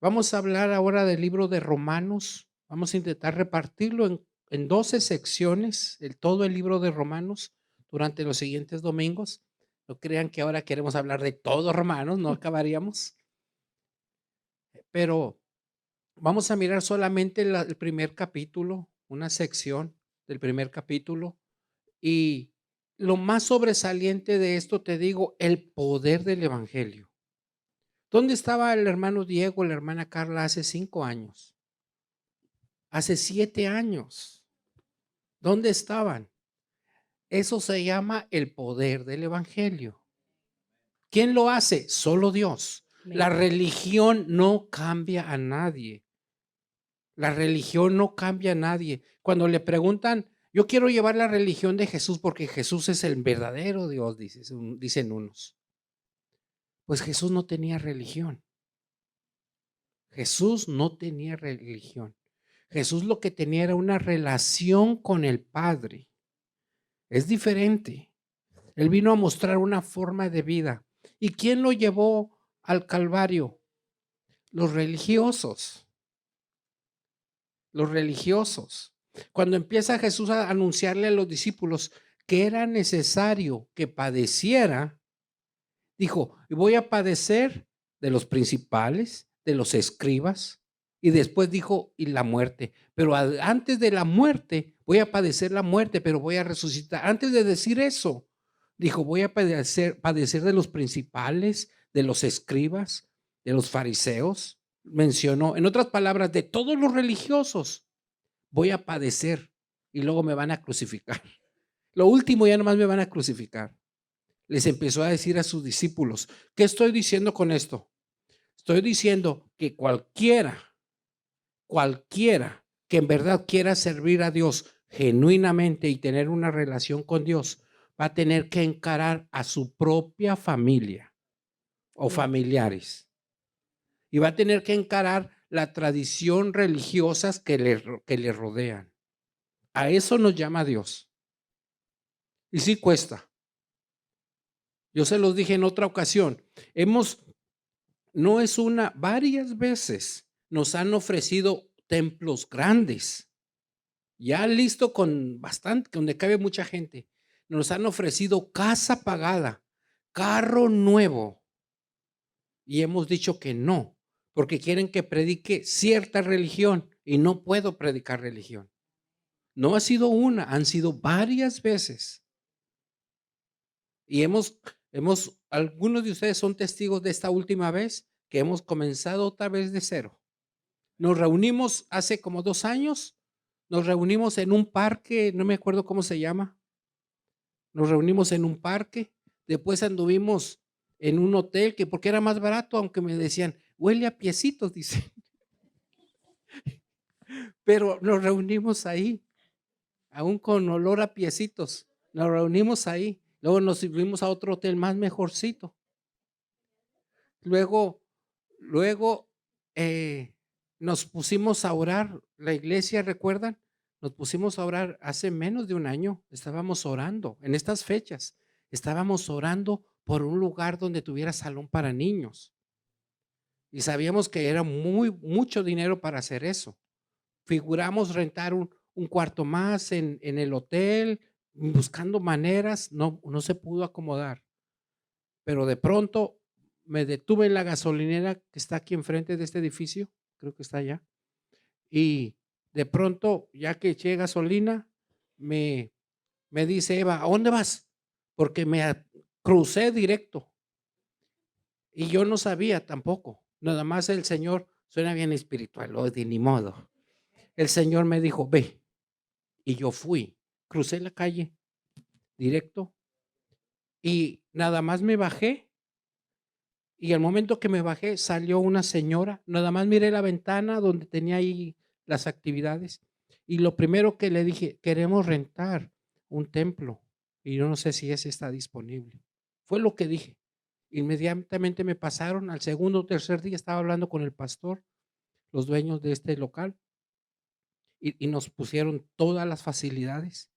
Vamos a hablar ahora del libro de Romanos. Vamos a intentar repartirlo en 12 secciones, todo el libro de Romanos durante los siguientes domingos. No crean que ahora queremos hablar de todo Romanos, no acabaríamos, pero vamos a mirar solamente el primer capítulo, una sección del primer capítulo. Y lo más sobresaliente de esto, te digo, el poder del evangelio. ¿Dónde estaba el hermano Diego, la hermana Carla hace 5 años? Hace 7 años. ¿Dónde estaban? Eso se llama el poder del evangelio. ¿Quién lo hace? Solo Dios. La Amén. religión no cambia a nadie. La religión no cambia a nadie. Cuando le preguntan, yo quiero llevar la religión de Jesús porque Jesús es el verdadero Dios, dicen unos. Pues Jesús no tenía religión. Jesús no tenía religión. Jesús lo que tenía era una relación con el Padre. Es diferente. Él vino a mostrar una forma de vida. ¿Y quién lo llevó al Calvario? Los religiosos, los religiosos. Cuando empieza Jesús a anunciarle a los discípulos que era necesario que padeciera, dijo, y voy a padecer de los principales, de los escribas, y después dijo, y la muerte. Pero antes de la muerte, voy a padecer la muerte, pero voy a resucitar. Antes de decir eso, dijo, voy a padecer de los principales, de los escribas, de los fariseos. Mencionó, en otras palabras, de todos los religiosos, voy a padecer y luego me van a crucificar. Lo último ya nomás me van a crucificar. Les empezó a decir a sus discípulos, ¿qué estoy diciendo con esto? Estoy diciendo que cualquiera que en verdad quiera servir a Dios genuinamente y tener una relación con Dios, va a tener que encarar a su propia familia o Amén. familiares y va a tener que encarar la tradición religiosa que le rodean. A eso nos llama Dios. Y sí cuesta. Yo se los dije en otra ocasión. No es una, varias veces nos han ofrecido templos grandes, ya listo con bastante, donde cabe mucha gente. Nos han ofrecido casa pagada, carro nuevo, y hemos dicho que no, porque quieren que predique cierta religión y no puedo predicar religión. No ha sido una, han sido varias veces. Y algunos de ustedes son testigos de esta última vez que hemos comenzado otra vez de cero. Nos reunimos hace como 2 años, nos reunimos en un parque, no me acuerdo cómo se llama, nos reunimos en un parque, después anduvimos en un hotel, que porque era más barato, aunque me decían: "Huele a piecitos", dice, pero nos reunimos ahí, aún con olor a piecitos, nos reunimos ahí, luego nos fuimos a otro hotel más mejorcito, luego luego, eh, nos pusimos a orar, la iglesia, ¿recuerdan? Nos pusimos a orar hace menos de un año, estábamos orando, en estas fechas, estábamos orando por un lugar donde tuviera salón para niños, y sabíamos que era mucho dinero para hacer eso. Figuramos rentar un cuarto más en el hotel, buscando maneras, no se pudo acomodar, pero de pronto me detuve en la gasolinera que está aquí enfrente de este edificio, creo que está allá. Y de pronto, ya que eché gasolina, me me dice Eva: "¿A dónde vas?". Porque crucé directo y yo no sabía tampoco. Nada más el Señor suena bien espiritual, de ni modo. El Señor me dijo: "Ve", y yo fui. Crucé la calle directo y nada más me bajé, y al momento que me bajé salió una señora, nada más miré la ventana donde tenía ahí las actividades, y lo primero que le dije: "Queremos rentar un templo, y yo no sé si ese está disponible". Fue lo que dije. Inmediatamente me pasaron, al segundo o tercer día estaba hablando con el pastor, los dueños de este local, y nos pusieron todas las facilidades.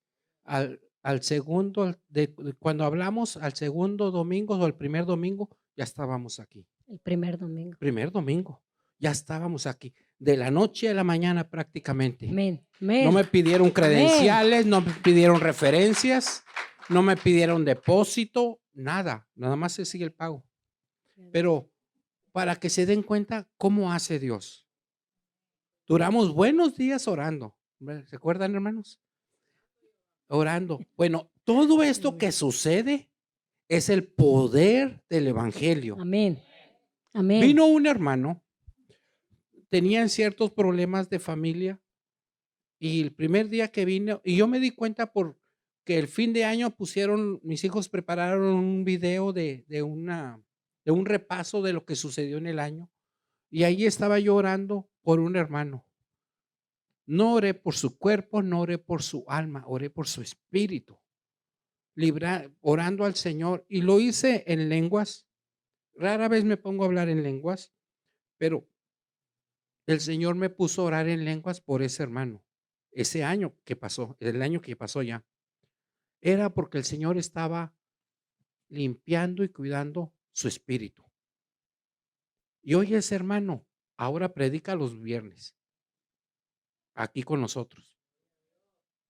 Al segundo, de cuando hablamos, al segundo domingo o el primer domingo, ya estábamos aquí. El primer domingo. Primer domingo. ya estábamos aquí, de la noche a la mañana prácticamente. Amén. No me Amén. pidieron credenciales, no me pidieron referencias, no me pidieron depósito, nada más se sigue el pago. Pero para que se den cuenta cómo hace Dios. Duramos buenos días orando. ¿Se acuerdan, hermanos? Orando. Bueno, todo esto que sucede es el poder del evangelio. Amén. Amén. Vino un hermano, tenían ciertos problemas de familia, y el primer día que vino, y yo me di cuenta porque el fin de año mis hijos prepararon un video de un repaso de lo que sucedió en el año, y ahí estaba yo orando por un hermano. No oré por su cuerpo, no oré por su alma, oré por su espíritu, orando al Señor, y lo hice en lenguas. Rara vez me pongo a hablar en lenguas, pero el Señor me puso a orar en lenguas por ese hermano. Ese año que pasó, el año que pasó ya, era porque el Señor estaba limpiando y cuidando su espíritu. Y hoy ese hermano ahora predica los viernes aquí con nosotros.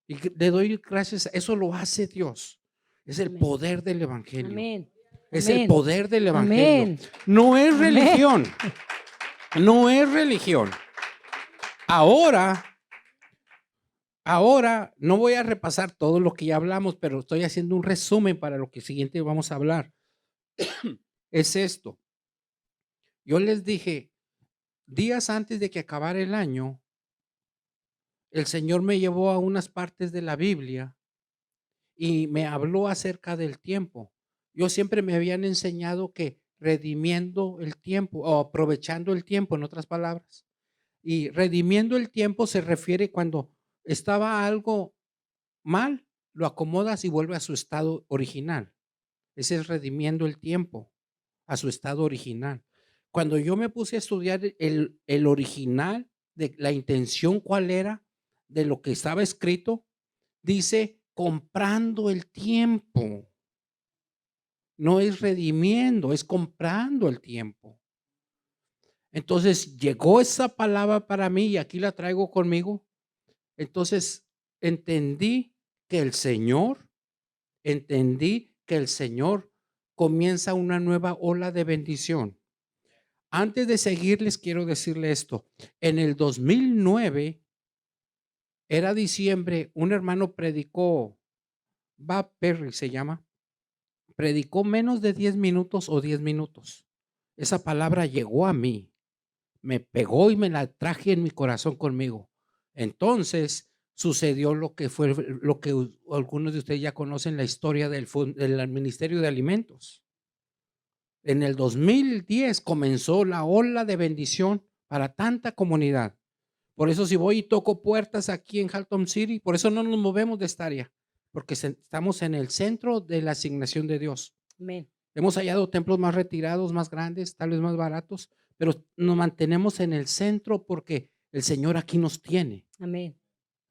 Y le doy gracias, eso lo hace Dios. Es el Amén. poder del evangelio. Amén. Es el Amén. poder del evangelio. Amén. No es Amén. religión. No es religión. Ahora no voy a repasar todo lo que ya hablamos, pero estoy haciendo un resumen para lo que siguiente vamos a hablar. Es esto. Yo les dije, días antes de que acabara el año, el Señor me llevó a unas partes de la Biblia y me habló acerca del tiempo. Yo siempre me habían enseñado que redimiendo el tiempo o aprovechando el tiempo, en otras palabras. Y redimiendo el tiempo se refiere cuando estaba algo mal, lo acomodas y vuelve a su estado original. Ese es redimiendo el tiempo a su estado original. Cuando yo me puse a estudiar el original de la intención, cuál era de lo que estaba escrito, dice comprando el tiempo. No es redimiendo, es comprando el tiempo. Entonces llegó esa palabra para mí y aquí la traigo conmigo. Entonces entendí que el Señor comienza una nueva ola de bendición. Antes de seguirles, quiero decirle esto. En el 2009, era diciembre, un hermano predicó, Bob Perry se llama, predicó menos de 10 minutos o 10 minutos. Esa palabra llegó a mí, me pegó y me la traje en mi corazón conmigo. Entonces sucedió lo que algunos de ustedes ya conocen, la historia del Ministerio de Alimentos. En el 2010 comenzó la ola de bendición para tanta comunidad. Por eso si voy y toco puertas aquí en Haltom City, por eso no nos movemos de esta área, porque estamos en el centro de la asignación de Dios. Amén. Hemos hallado templos más retirados, más grandes, tal vez más baratos, pero nos mantenemos en el centro porque el Señor aquí nos tiene. Amén.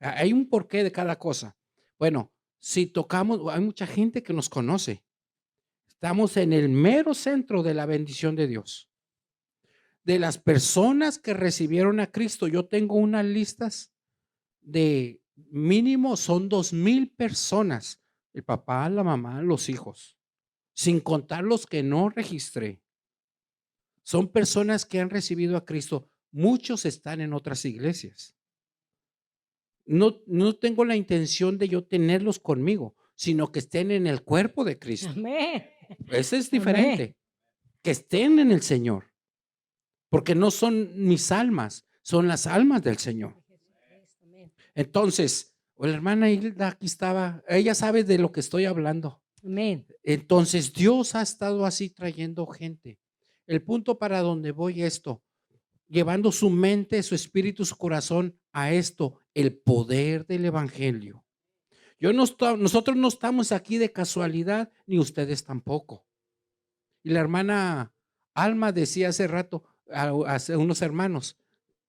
Hay un porqué de cada cosa. Bueno, si tocamos, hay mucha gente que nos conoce. Estamos en el mero centro de la bendición de Dios. De las personas que recibieron a Cristo, yo tengo unas listas de mínimo son 2,000 personas, el papá, la mamá, los hijos, sin contar los que no registré. Son personas que han recibido a Cristo. Muchos están en otras iglesias. No tengo la intención de yo tenerlos conmigo, sino que estén en el cuerpo de Cristo. Amén. Ese es diferente. Que estén en el Señor. Porque no son mis almas, son las almas del Señor. Entonces, la hermana Hilda aquí estaba, ella sabe de lo que estoy hablando. Amén. Entonces, Dios ha estado así trayendo gente. El punto para donde voy esto, llevando su mente, su espíritu, su corazón a esto, el poder del evangelio. Nosotros no estamos aquí de casualidad, ni ustedes tampoco. Y la hermana Alma decía hace rato, hace unos hermanos,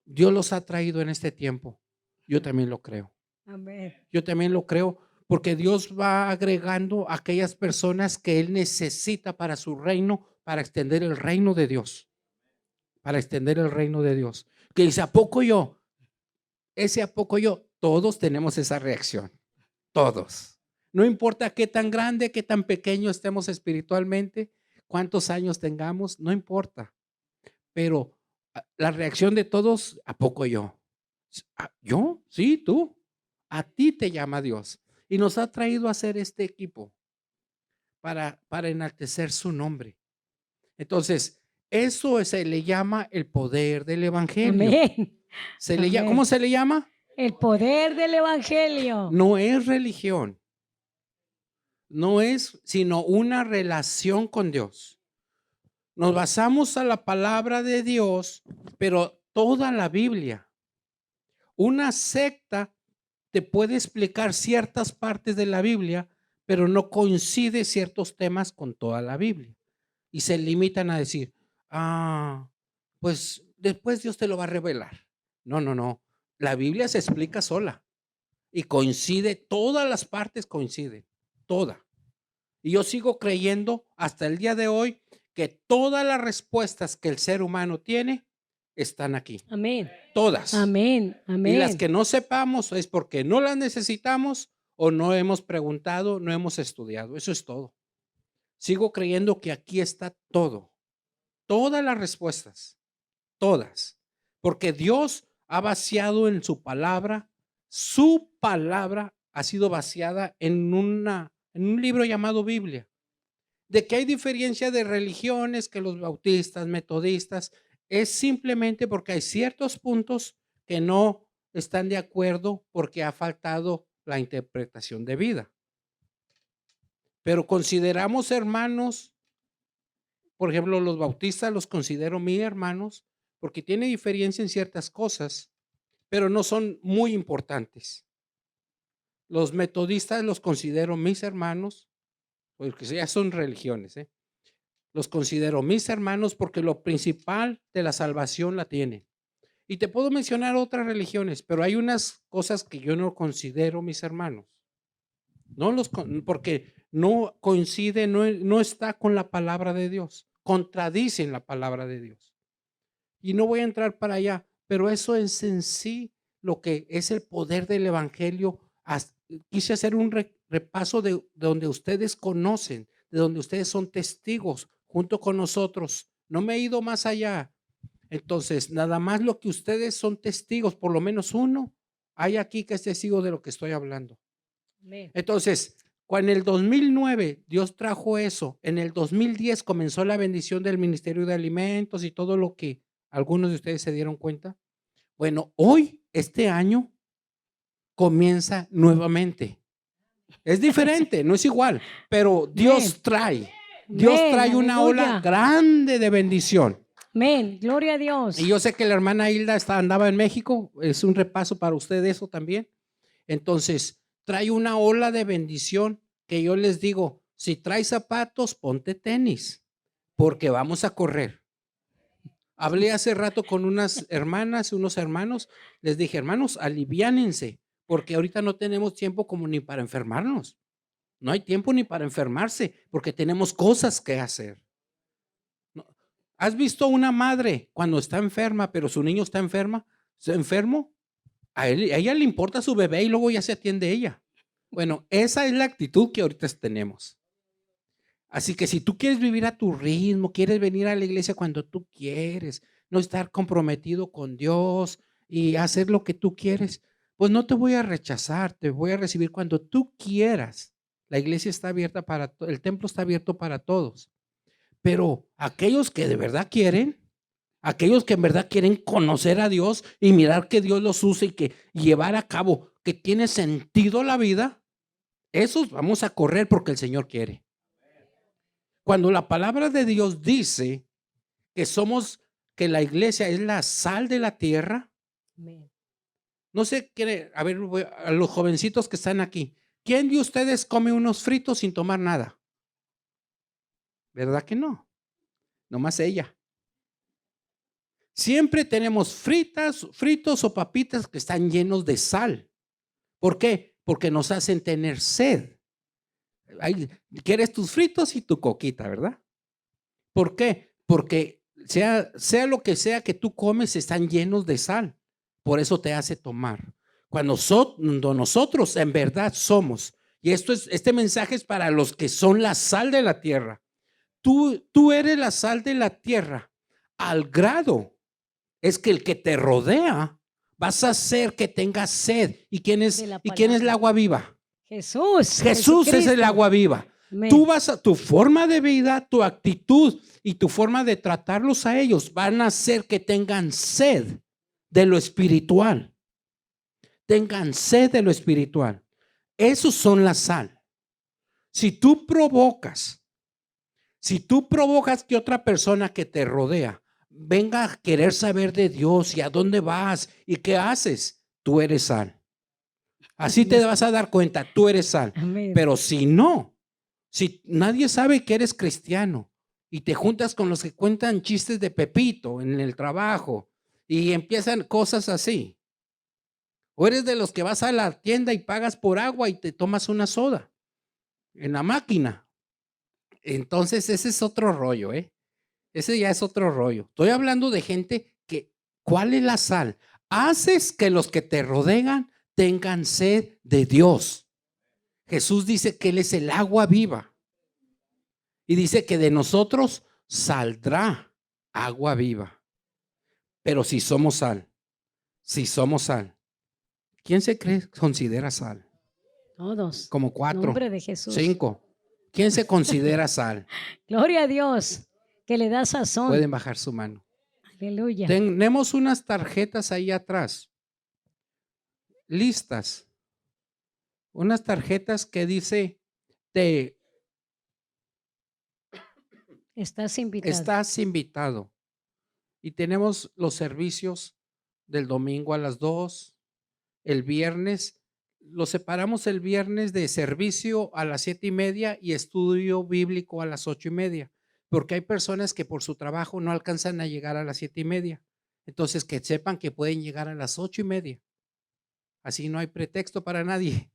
Dios los ha traído en este tiempo. Yo también lo creo. Amén. Yo también lo creo, porque Dios va agregando a aquellas personas que Él necesita para su reino, para extender el reino de Dios. para extender el reino de Dios. Que dice, ¿a poco yo? Ese ¿a poco yo? Todos tenemos esa reacción, todos. No importa qué tan grande, qué tan pequeño estemos espiritualmente, cuántos años tengamos, no importa. Pero la reacción de todos, ¿a poco yo? ¿Yo? Sí, tú. A ti te llama Dios. Y nos ha traído a hacer este equipo para enaltecer su nombre. Entonces, eso se le llama el poder del evangelio. Amén. ¿Cómo se le llama? El poder del evangelio. No es religión. No es sino una relación con Dios. Nos basamos a la palabra de Dios, pero toda la Biblia. Una secta te puede explicar ciertas partes de la Biblia, pero no coincide ciertos temas con toda la Biblia. Y se limitan a decir, pues después Dios te lo va a revelar. No, no, no. La Biblia se explica sola y coincide, todas las partes coinciden, toda. Y yo sigo creyendo hasta el día de hoy que todas las respuestas que el ser humano tiene están aquí. Amén. Todas. Amén. Amén. Y las que no sepamos es porque no las necesitamos o no hemos preguntado, no hemos estudiado. Eso es todo. Sigo creyendo que aquí está todo. Todas las respuestas. Todas. Porque Dios ha vaciado en su palabra ha sido vaciada en un libro llamado Biblia. De que hay diferencia de religiones, que los bautistas, metodistas, es simplemente porque hay ciertos puntos que no están de acuerdo porque ha faltado la interpretación de vida. Pero consideramos hermanos, por ejemplo, los bautistas los considero mis hermanos porque tiene diferencia en ciertas cosas, pero no son muy importantes. Los metodistas los considero mis hermanos, porque ya son religiones, Los considero mis hermanos porque lo principal de la salvación la tienen. Y te puedo mencionar otras religiones, pero hay unas cosas que yo no considero mis hermanos. Porque no coincide, no está con la palabra de Dios. Contradicen la palabra de Dios. Y no voy a entrar para allá, pero eso es en sí lo que es el poder del evangelio. Quise hacer un repaso de donde ustedes conocen, de donde ustedes son testigos junto con nosotros. No me he ido más allá. Entonces, nada más lo que ustedes son testigos, por lo menos uno, hay aquí que es testigo de lo que estoy hablando. Amén. Entonces, cuando en el 2009 Dios trajo eso, en el 2010 comenzó la bendición del Ministerio de Alimentos y todo lo que algunos de ustedes se dieron cuenta. Bueno, hoy, este año, comienza nuevamente. Es diferente, no es igual, pero Dios trae una ola grande de bendición. Amén, gloria a Dios. Y yo sé que la hermana Hilda andaba en México, es un repaso para usted eso también. Entonces, trae una ola de bendición que yo les digo, si traes zapatos, ponte tenis, porque vamos a correr. Hablé hace rato con unas hermanas y unos hermanos, les dije, hermanos, aliviánense, porque ahorita no tenemos tiempo como ni para enfermarnos. No hay tiempo ni para enfermarse, porque tenemos cosas que hacer. ¿Has visto una madre cuando está enferma, pero su niño está enfermo? A ella le importa su bebé y luego ya se atiende ella. Bueno, esa es la actitud que ahorita tenemos. Así que si tú quieres vivir a tu ritmo, quieres venir a la iglesia cuando tú quieres, no estar comprometido con Dios y hacer lo que tú quieres, pues no te voy a rechazar, te voy a recibir cuando tú quieras. La iglesia está abierta el templo está abierto para todos. Pero aquellos que de verdad quieren, aquellos que en verdad quieren conocer a Dios y mirar que Dios los use y que llevar a cabo que tiene sentido la vida, esos vamos a correr porque el Señor quiere. Cuando la palabra de Dios dice que la iglesia es la sal de la tierra, no sé, a ver, a los jovencitos que están aquí, ¿quién de ustedes come unos fritos sin tomar nada? ¿Verdad que no? Nomás ella. Siempre tenemos fritos o papitas que están llenos de sal. ¿Por qué? Porque nos hacen tener sed. Quieres tus fritos y tu coquita, ¿verdad? ¿Por qué? Porque sea lo que sea que tú comes, están llenos de sal. Por eso te hace tomar. Cuando nosotros en verdad somos, y este mensaje es para los que son la sal de la tierra. Tú eres la sal de la tierra al grado es que el que te rodea vas a hacer que tenga sed. ¿Y quién es el agua viva? Jesús. Jesús es el agua viva. Amén. Tu forma de vida, tu actitud y tu forma de tratarlos a ellos van a hacer que tengan sed de lo espiritual. Tengan sed de lo espiritual. Esos son la sal. Si tú provocas que otra persona que te rodea venga a querer saber de Dios y a dónde vas y qué haces, tú eres sal. Así te vas a dar cuenta, tú eres sal. Amén. Pero si no, si nadie sabe que eres cristiano y te juntas con los que cuentan chistes de Pepito en el trabajo y empiezan cosas así, o eres de los que vas a la tienda y pagas por agua y te tomas una soda en la máquina, entonces ese es otro rollo, ese ya es otro rollo. Estoy hablando de gente que, ¿cuál es la sal? Haces que los que te rodean tengan sed de Dios. Jesús dice que Él es el agua viva y dice que de nosotros saldrá agua viva. Pero si somos sal, ¿quién se considera sal? Todos. Como 4, Nombre de Jesús. 5. ¿Quién se considera sal? Gloria a Dios, que le da sazón. Pueden bajar su mano. Aleluya. Tenemos unas tarjetas ahí atrás, listas. Unas tarjetas que dice, Estás invitado. estás invitado. Y tenemos los servicios del domingo a las 2, el viernes. Lo separamos el viernes de servicio a las 7:30 y estudio bíblico a las 8:30, porque hay personas que por su trabajo no alcanzan a llegar a las 7:30. Entonces, que sepan que pueden llegar a las 8:30. Así no hay pretexto para nadie.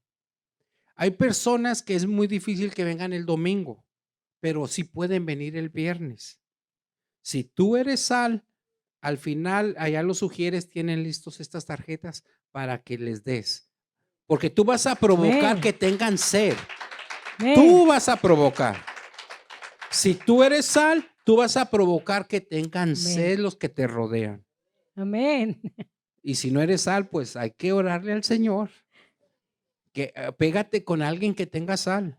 Hay personas que es muy difícil que vengan el domingo, pero sí pueden venir el viernes. Si tú eres sal, al final allá los sugieres, tienen listos estas tarjetas para que les des. Porque tú vas a provocar Amén. que tengan sed. Amén. Tú vas a provocar. Si tú eres sal, tú vas a provocar que tengan sed los que te rodean. Amén. Y si no eres sal, pues hay que orarle al Señor. Que pégate con alguien que tenga sal.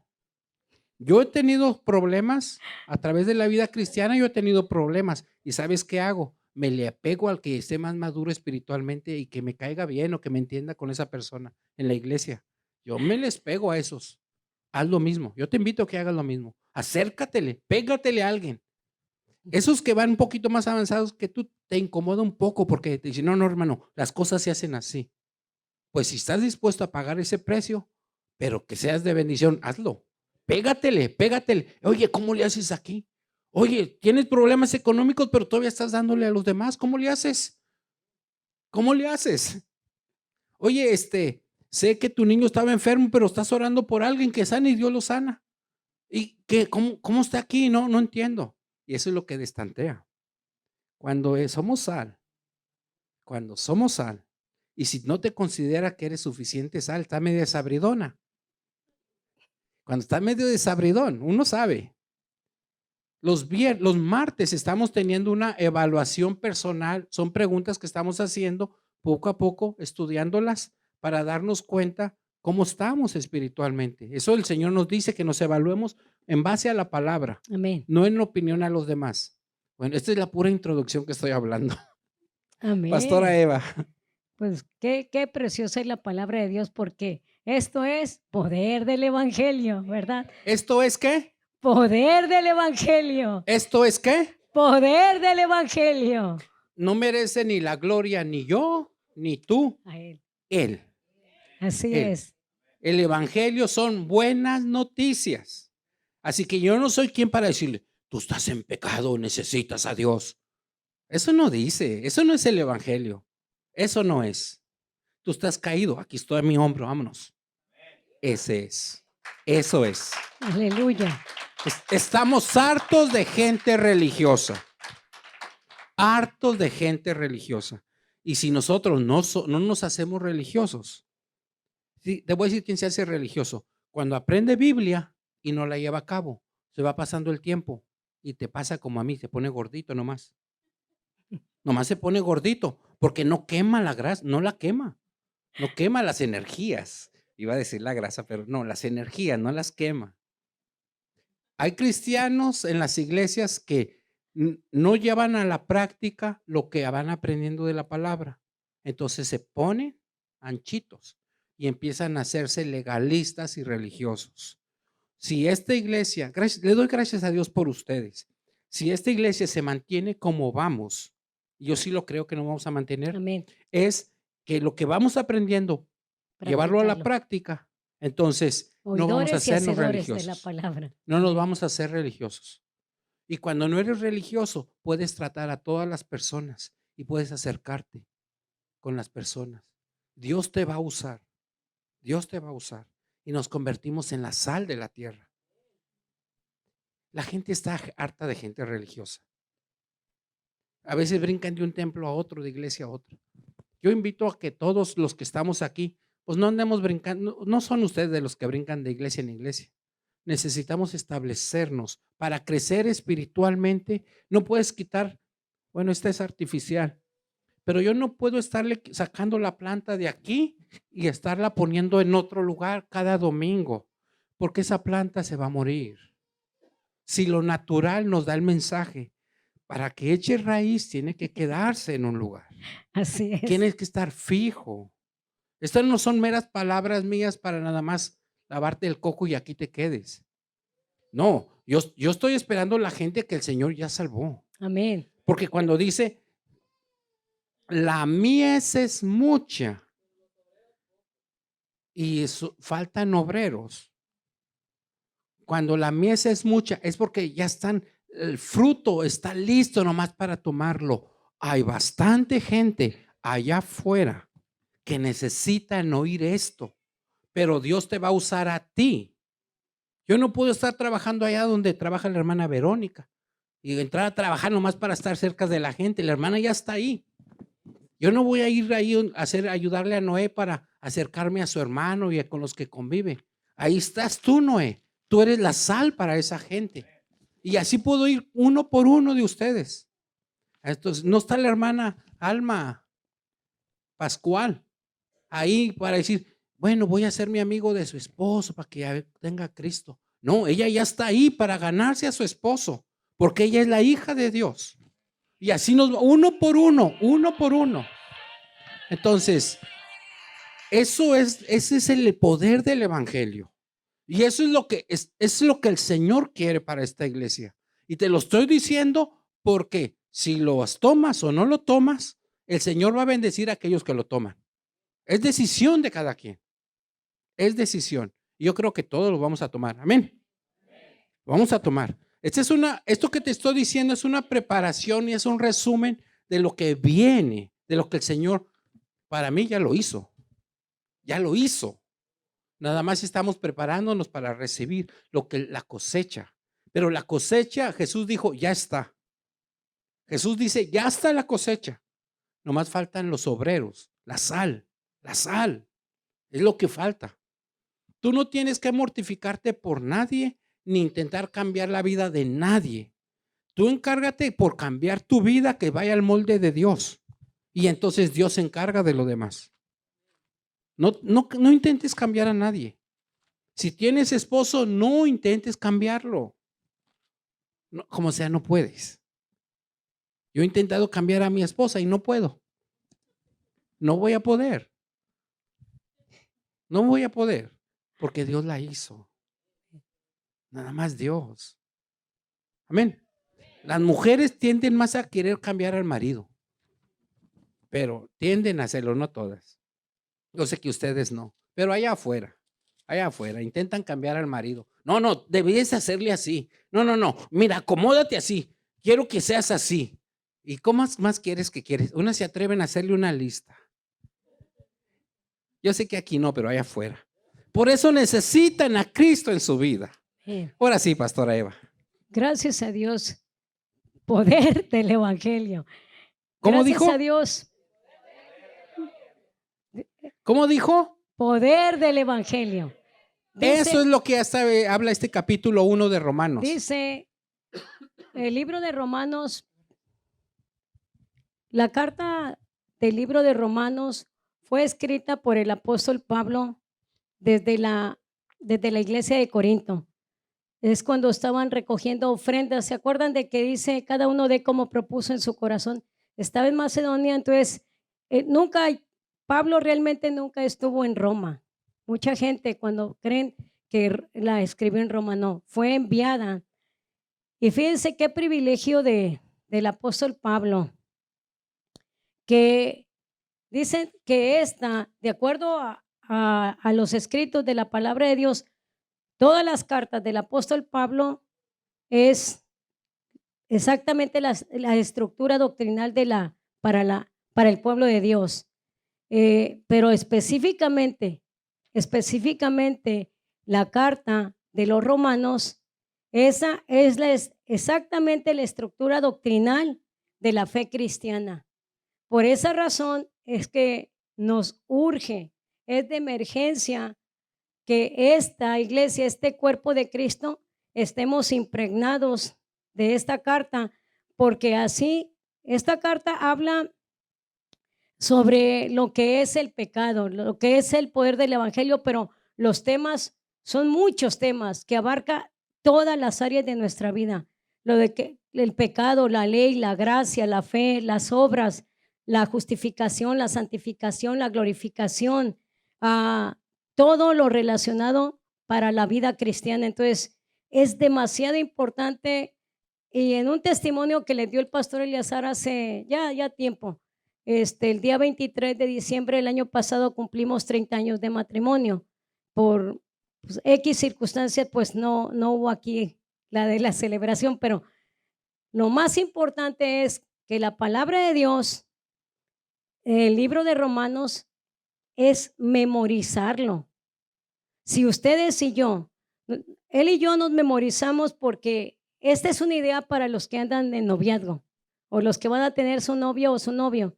Yo he tenido problemas a través de la vida cristiana, yo he tenido problemas. ¿Y sabes qué hago? Me le apego al que esté más maduro espiritualmente y que me caiga bien o que me entienda con esa persona en la iglesia. Yo me les pego a esos. Haz lo mismo. Yo te invito a que hagas lo mismo. Acércatele, pégatele a alguien. Esos que van un poquito más avanzados que tú, te incomoda un poco porque te dicen, no, hermano, las cosas se hacen así. Pues si estás dispuesto a pagar ese precio, pero que seas de bendición, hazlo. Pégatele. Oye, ¿cómo le haces aquí? Oye, tienes problemas económicos, pero todavía estás dándole a los demás. ¿Cómo le haces? Oye, sé que tu niño estaba enfermo, pero estás orando por alguien que sana y Dios lo sana. ¿Y qué? ¿Cómo está aquí? No entiendo. Y eso es lo que destantea. Cuando somos sal, y si no te considera que eres suficiente sal, está medio desabridona. Cuando está medio desabridón, uno sabe. Los martes estamos teniendo una evaluación personal, son preguntas que estamos haciendo poco a poco, estudiándolas para darnos cuenta cómo estamos espiritualmente. Eso el Señor nos dice, que nos evaluemos en base a la palabra. Amén. No en opinión a los demás. Bueno, esta es la pura introducción que estoy hablando. Amén. Pastora Eva. Pues qué preciosa es la palabra de Dios, porque esto es poder del evangelio, ¿verdad? ¿Esto es qué? Poder del evangelio. ¿Esto es qué? Poder del evangelio. No merece ni la gloria ni yo, ni tú, A él. Él. Así Él. es. El evangelio son buenas noticias. Así que yo no soy quien para decirle, tú estás en pecado, necesitas a Dios. Eso no dice, eso no es el evangelio. Eso no es. Tú estás caído, aquí estoy en mi hombro, vámonos. Ese es. Eso es. Aleluya. Estamos hartos de gente religiosa. hartos de gente religiosa. Y si nosotros no nos hacemos religiosos, sí, te voy a decir quién se hace religioso. Cuando aprende Biblia y no la lleva a cabo, se va pasando el tiempo y te pasa como a mí, se pone gordito nomás. Nomás se pone gordito porque no quema la grasa, no la quema, no quema las energías. Iba a decir la grasa, pero no, las energías no las quema. Hay cristianos en las iglesias que no llevan a la práctica lo que van aprendiendo de la palabra. Entonces se ponen anchitos y empiezan a hacerse legalistas y religiosos. Si esta iglesia, le doy gracias a Dios por ustedes, si esta iglesia se mantiene como vamos, yo sí lo creo que nos vamos a mantener, Amén. es que lo que vamos aprendiendo, llevarlo a la Practicarlo. práctica, entonces no vamos a Oidores y hacernos hacedores de la religiosos, palabra. no nos Amén. vamos a hacer religiosos. Y cuando no eres religioso, puedes tratar a todas las personas y puedes acercarte con las personas. Dios te va a usar, Dios te va a usar y nos convertimos en la sal de la tierra. La gente está harta de gente religiosa. A veces brincan de un templo a otro, de iglesia a otro. Yo invito a que todos los que estamos aquí, pues no andemos brincando, no son ustedes de los que brincan de iglesia en iglesia. Necesitamos establecernos para crecer espiritualmente. No puedes quitar, bueno, esta es artificial, pero yo no puedo estarle sacando la planta de aquí y estarla poniendo en otro lugar cada domingo, porque esa planta se va a morir. Si lo natural nos da el mensaje, para que eche raíz tiene que quedarse en un lugar. Así es. Tienes que estar fijo. Estas no son meras palabras mías para nada más lavarte el coco y aquí te quedes. No, yo estoy esperando la gente que el Señor ya salvó. Amén. Porque cuando dice, la mies es mucha y faltan obreros. Cuando la mies es mucha es porque ya están, el fruto está listo nomás para tomarlo. Hay bastante gente allá afuera que necesitan oír esto, pero Dios te va a usar a ti. Yo no puedo estar trabajando allá donde trabaja la hermana Verónica y entrar a trabajar nomás para estar cerca de la gente. La hermana ya está ahí. Yo no voy a ir ahí a ayudarle a Noé para acercarme a su hermano y con los que convive. Ahí estás tú, Noé. Tú eres la sal para esa gente. Y así puedo ir uno por uno de ustedes. Entonces, no está la hermana Alma Pascual ahí para decir, bueno, voy a ser mi amigo de su esposo para que ya tenga a Cristo. No, ella ya está ahí para ganarse a su esposo, porque ella es la hija de Dios. Y así nos va, uno por uno, uno por uno. Entonces, ese es el poder del evangelio. Y eso es lo que el Señor quiere para esta iglesia. Y te lo estoy diciendo porque si lo tomas o no lo tomas, el Señor va a bendecir a aquellos que lo toman. Es decisión de cada quien. Es decisión. Y yo creo que todos lo vamos a tomar. Amén. Vamos a tomar. Esto que te estoy diciendo es una preparación y es un resumen de lo que viene, de lo que el Señor para mí ya lo hizo. Ya lo hizo. Nada más estamos preparándonos para recibir la cosecha. Pero la cosecha, Jesús dijo, ya está. Jesús dice, ya está la cosecha. Nomás faltan los obreros, la sal. La sal es lo que falta. Tú no tienes que mortificarte por nadie ni intentar cambiar la vida de nadie. Tú encárgate por cambiar tu vida que vaya al molde de Dios. Y entonces Dios se encarga de lo demás. No intentes cambiar a nadie. Si tienes esposo, no intentes cambiarlo. No, como sea, no puedes. Yo he intentado cambiar a mi esposa y no puedo. No voy a poder. No voy a poder, porque Dios la hizo. Nada más Dios. Amén. Las mujeres tienden más a querer cambiar al marido, pero tienden a hacerlo, no todas. Yo sé que ustedes no, pero allá afuera, intentan cambiar al marido. No, debes hacerle así. No, mira, acomódate así. Quiero que seas así. ¿Y cómo más quieres que quieres? Unas se atreven a hacerle una lista. Yo sé que aquí no, pero allá afuera. Por eso necesitan a Cristo en su vida. Ahora sí, pastora Eva. Gracias a Dios, poder del evangelio. ¿Cómo Gracias dijo? a Dios. ¿Cómo dijo? Poder del evangelio. Eso es Dice, lo que hasta habla este capítulo 1 de Romanos. dice el libro de Romanos, la carta del libro de Romanos fue escrita por el apóstol Pablo desde la iglesia de Corinto. Es cuando estaban recogiendo ofrendas. ¿Se acuerdan de que dice cada uno de como propuso en su corazón? Estaba en Macedonia, entonces Pablo realmente nunca estuvo en Roma. Mucha gente cuando creen que la escribió en Roma, no, fue enviada. Y fíjense qué privilegio del apóstol Pablo, que dicen que de acuerdo a los escritos de la palabra de Dios, todas las cartas del apóstol Pablo es exactamente la estructura doctrinal para el pueblo de Dios. Pero específicamente la carta de los romanos, esa es exactamente la estructura doctrinal de la fe cristiana. Por esa razón es que nos urge, es de emergencia que esta iglesia, este cuerpo de Cristo, estemos impregnados de esta carta, porque así esta carta habla sobre lo que es el pecado, lo que es el poder del evangelio, pero los temas son muchos temas que abarca todas las áreas de nuestra vida. Lo de que el pecado, la ley, la gracia, la fe, las obras, la justificación, la santificación, la glorificación, todo lo relacionado para la vida cristiana. Entonces, es demasiado importante. Y en un testimonio que le dio el pastor Eleazar hace ya tiempo, el día 23 de diciembre del año pasado cumplimos 30 años de matrimonio. Por X circunstancias, pues no hubo aquí la de la celebración, pero lo más importante es que la palabra de Dios, el libro de Romanos, es memorizarlo. Si ustedes y yo, él y yo nos memorizamos porque esta es una idea para los que andan en noviazgo o los que van a tener su novio o su novio.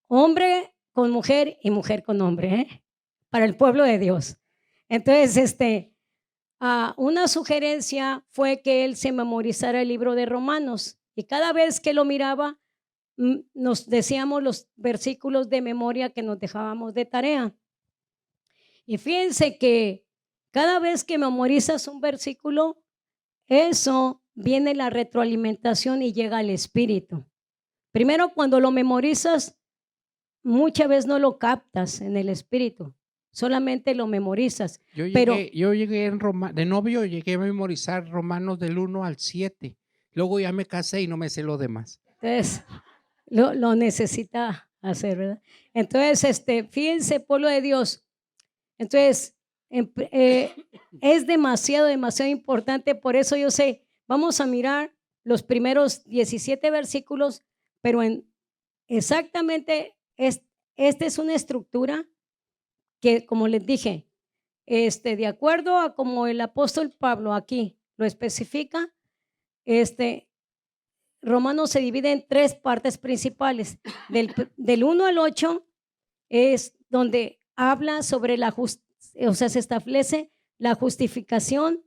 Hombre con mujer y mujer con hombre, ¿eh? Para el pueblo de Dios. Entonces, una sugerencia fue que él se memorizara el libro de Romanos y cada vez que lo miraba, nos decíamos los versículos de memoria que nos dejábamos de tarea. Y fíjense que cada vez que memorizas un versículo, eso viene la retroalimentación y llega al espíritu. Primero, cuando lo memorizas, muchas veces no lo captas en el espíritu, solamente lo memorizas. Yo Pero llegué de novio, llegué a memorizar Romanos del 1 al 7. Luego ya me casé y no me sé lo demás. entonces lo necesita hacer, ¿verdad? Entonces, fíjense, pueblo de Dios. Entonces, es demasiado importante. Por eso yo sé, vamos a mirar los primeros 17 versículos, pero exactamente esta es una estructura que, como les dije, de acuerdo a como el apóstol Pablo aquí lo especifica, Romanos se divide en 3 partes principales. Del 1 al 8 es donde habla sobre se establece la justificación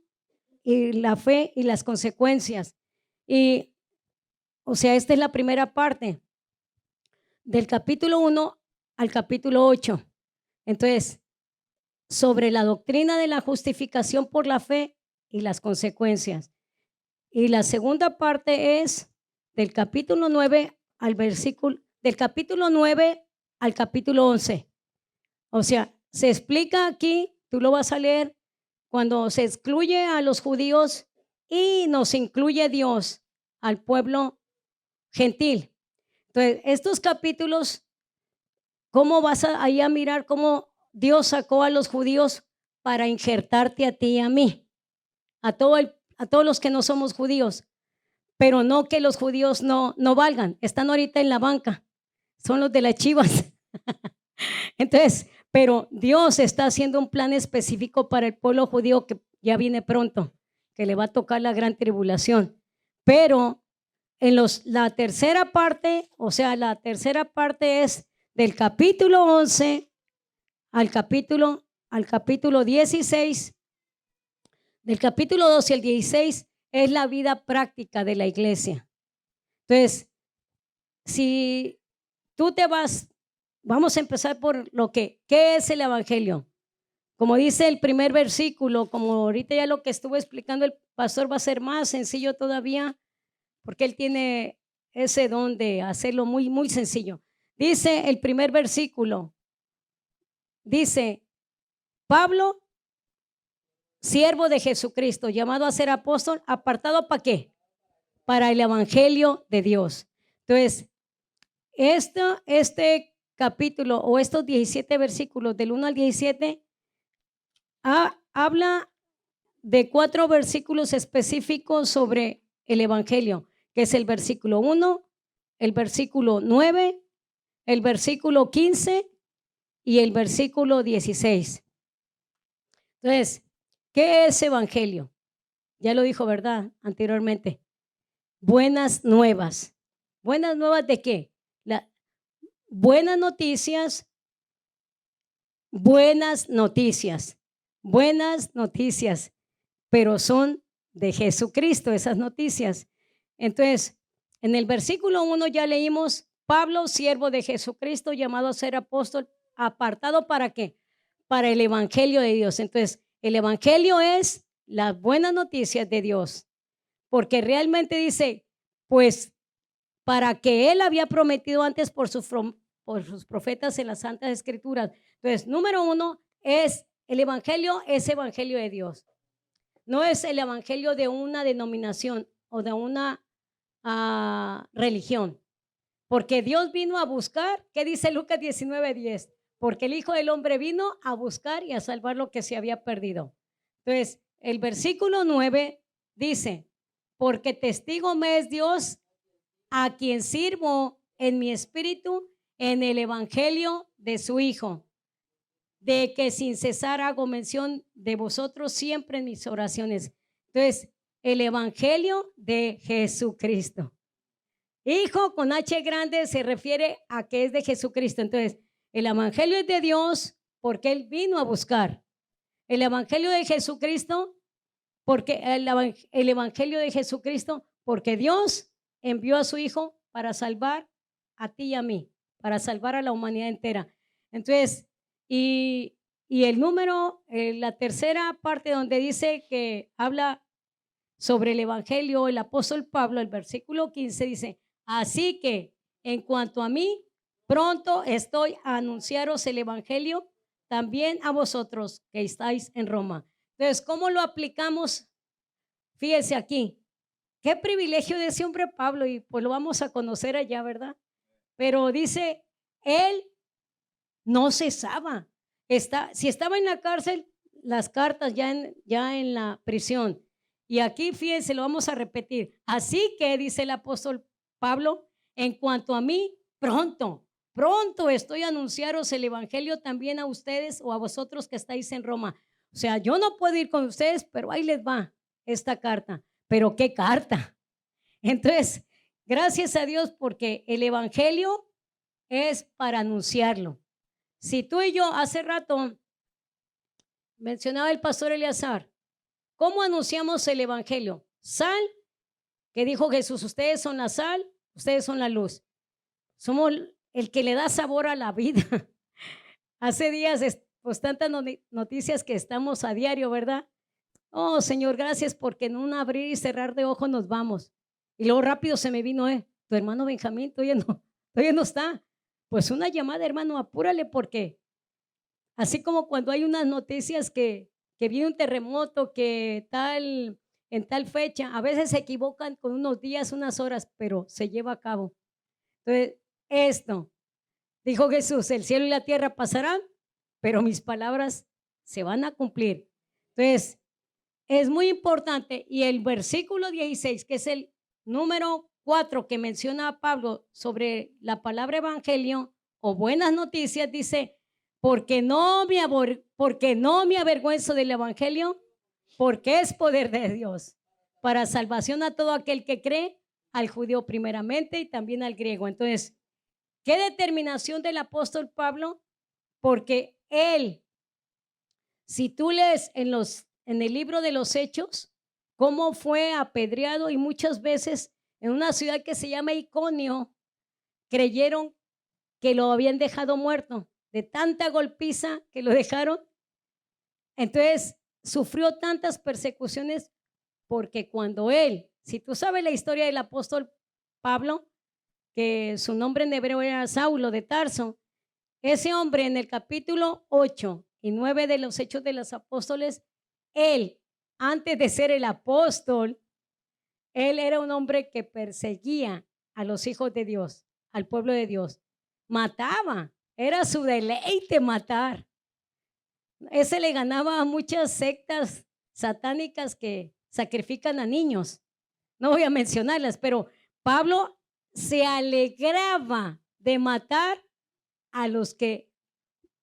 y la fe y las consecuencias. Y, esta es la primera parte, del capítulo 1 al capítulo 8. Entonces, sobre la doctrina de la justificación por la fe y las consecuencias. Y la segunda parte es del capítulo 9 del capítulo 9 al capítulo 11. O sea, se explica aquí, tú lo vas a leer, cuando se excluye a los judíos y nos incluye Dios al pueblo gentil. Entonces, estos capítulos, ¿cómo vas ahí a mirar cómo Dios sacó a los judíos para injertarte a ti y a mí? A todos los que no somos judíos, pero no que los judíos no valgan, están ahorita en la banca, son los de las Chivas. Entonces, pero Dios está haciendo un plan específico para el pueblo judío que ya viene pronto, que le va a tocar la gran tribulación. Pero la tercera parte, o sea, la tercera parte es del capítulo 11 al capítulo 16, del capítulo 12 al 16 es la vida práctica de la iglesia. Entonces, si tú te vas, vamos a empezar por ¿qué es el evangelio? Como dice el primer versículo, como ahorita ya lo que estuvo explicando el pastor va a ser más sencillo todavía, porque él tiene ese don de hacerlo muy, muy sencillo. Dice el primer versículo, dice, Pablo, siervo de Jesucristo, llamado a ser apóstol, apartado ¿para qué? Para el evangelio de Dios. Entonces, este capítulo o estos 17 versículos del 1 al 17 habla de 4 versículos específicos sobre el evangelio, que es el versículo 1, el versículo 9, el versículo 15 y el versículo 16. Entonces, ¿qué es evangelio? Ya lo dijo, ¿verdad? Anteriormente. Buenas nuevas. ¿Buenas nuevas de qué? Buenas noticias, buenas noticias, buenas noticias, pero son de Jesucristo esas noticias. Entonces, en el versículo 1 ya leímos, Pablo, siervo de Jesucristo, llamado a ser apóstol, apartado ¿para qué? Para el evangelio de Dios. Entonces, el evangelio es las buenas noticias de Dios, porque realmente dice, pues, para que él había prometido antes por sus profetas en las Santas Escrituras. Entonces, número 1 es el evangelio de Dios. No es el evangelio de una denominación o de una religión. Porque Dios vino a buscar, ¿qué dice Lucas 19:10? Porque el Hijo del Hombre vino a buscar y a salvar lo que se había perdido. Entonces, el versículo 9 dice, porque testigo me es Dios a quien sirvo en mi espíritu en el evangelio de su Hijo, de que sin cesar hago mención de vosotros siempre en mis oraciones. Entonces, el evangelio de Jesucristo. Hijo con H grande se refiere a que es de Jesucristo. Entonces, el evangelio es de Dios porque Él vino a buscar. El evangelio de Jesucristo, porque el evangelio de Jesucristo, porque Dios envió a su Hijo para salvar a ti y a mí, para salvar a la humanidad entera. Entonces, y el número, la tercera parte donde dice que habla sobre el evangelio, el apóstol Pablo, el versículo 15 dice, así que en cuanto a mí, pronto estoy a anunciaros el evangelio también a vosotros que estáis en Roma. Entonces, ¿cómo lo aplicamos? Fíjese aquí. Qué privilegio de ese hombre Pablo, y pues lo vamos a conocer allá, ¿verdad? Pero dice, él no cesaba. Si estaba en la cárcel, las cartas ya en la prisión. Y aquí, fíjense, lo vamos a repetir. Así que, dice el apóstol Pablo, en cuanto a mí, pronto estoy a anunciaros el evangelio también a ustedes o a vosotros que estáis en Roma. O sea, yo no puedo ir con ustedes, pero ahí les va esta carta. Pero qué carta. Entonces, gracias a Dios porque el evangelio es para anunciarlo. Si tú y yo hace rato mencionaba el pastor Eleazar, ¿cómo anunciamos el evangelio? Sal, que dijo Jesús, ustedes son la sal, ustedes son la luz. Somos el que le da sabor a la vida. Hace días, pues tantas noticias que estamos a diario, ¿verdad? Oh, Señor, gracias porque en un abrir y cerrar de ojos nos vamos. Y luego rápido se me vino, tu hermano Benjamín todavía no está. Pues una llamada, hermano, apúrale porque así como cuando hay unas noticias que viene un terremoto, que en tal fecha, a veces se equivocan con unos días, unas horas, pero se lleva a cabo. Entonces, esto, dijo Jesús, el cielo y la tierra pasarán, pero mis palabras se van a cumplir. Entonces, es muy importante. Y el versículo 16, que es el número 4 que menciona a Pablo sobre la palabra evangelio o buenas noticias, dice, porque no me avergüenzo del evangelio, porque es poder de Dios para salvación a todo aquel que cree, al judío primeramente y también al griego. Entonces, ¿qué determinación del apóstol Pablo? Porque él, si tú lees en el libro de los Hechos, cómo fue apedreado y muchas veces en una ciudad que se llama Iconio, creyeron que lo habían dejado muerto, de tanta golpiza que lo dejaron. Entonces, sufrió tantas persecuciones porque cuando él, si tú sabes la historia del apóstol Pablo, que su nombre en hebreo era Saulo de Tarso, ese hombre en el capítulo 8 y 9 de los Hechos de los Apóstoles, él, antes de ser el apóstol, él era un hombre que perseguía a los hijos de Dios, al pueblo de Dios. Mataba, era su deleite matar. Ese le ganaba a muchas sectas satánicas que sacrifican a niños. No voy a mencionarlas, pero Pablo se alegraba de matar a los que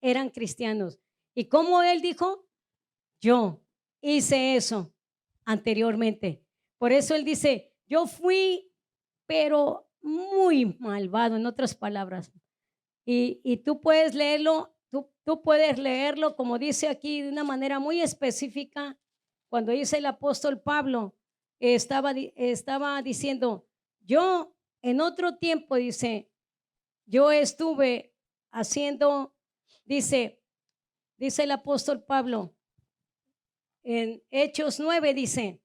eran cristianos. ¿Y cómo él dijo? Yo hice eso anteriormente. Por eso él dice, yo fui, pero muy malvado, en otras palabras. Y tú puedes leerlo, tú puedes leerlo, como dice aquí, de una manera muy específica. Cuando dice el apóstol Pablo, estaba diciendo, yo en otro tiempo, dice, yo estuve haciendo, dice el apóstol Pablo, en Hechos 9, dice,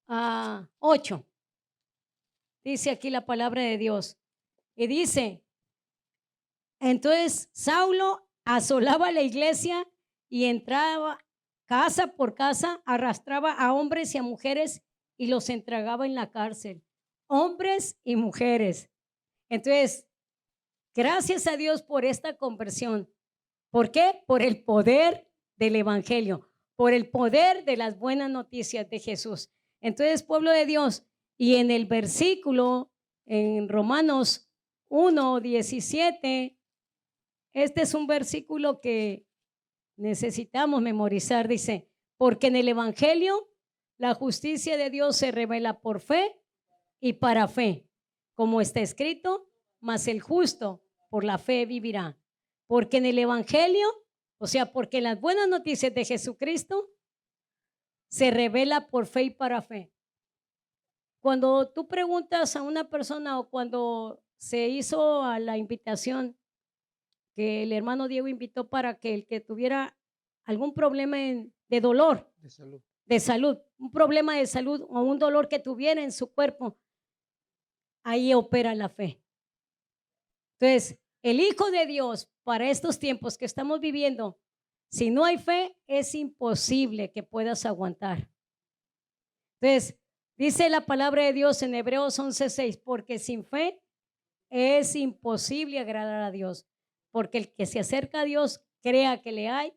8, dice aquí la palabra de Dios, y dice, entonces Saulo asolaba la iglesia y entraba casa por casa, arrastraba a hombres y a mujeres y los entregaba en la cárcel, hombres y mujeres. Entonces, gracias a Dios por esta conversión. ¿Por qué? Por el poder del evangelio, por el poder de las buenas noticias de Jesús. Entonces, pueblo de Dios, y en el versículo, en Romanos 1:17, este es un versículo que necesitamos memorizar, dice, porque en el evangelio la justicia de Dios se revela por fe y para fe, como está escrito, mas el justo por la fe vivirá. Porque en el evangelio, o sea, porque en las buenas noticias de Jesucristo se revela por fe y para fe. Cuando tú preguntas a una persona o cuando se hizo a la invitación que el hermano Diego invitó para que el que tuviera algún problema de dolor, de salud, un problema de salud o un dolor que tuviera en su cuerpo, ahí opera la fe. Entonces, el Hijo de Dios para estos tiempos que estamos viviendo, si no hay fe, es imposible que puedas aguantar. Entonces, dice la palabra de Dios en Hebreos 11:6, porque sin fe es imposible agradar a Dios, porque el que se acerca a Dios crea que le hay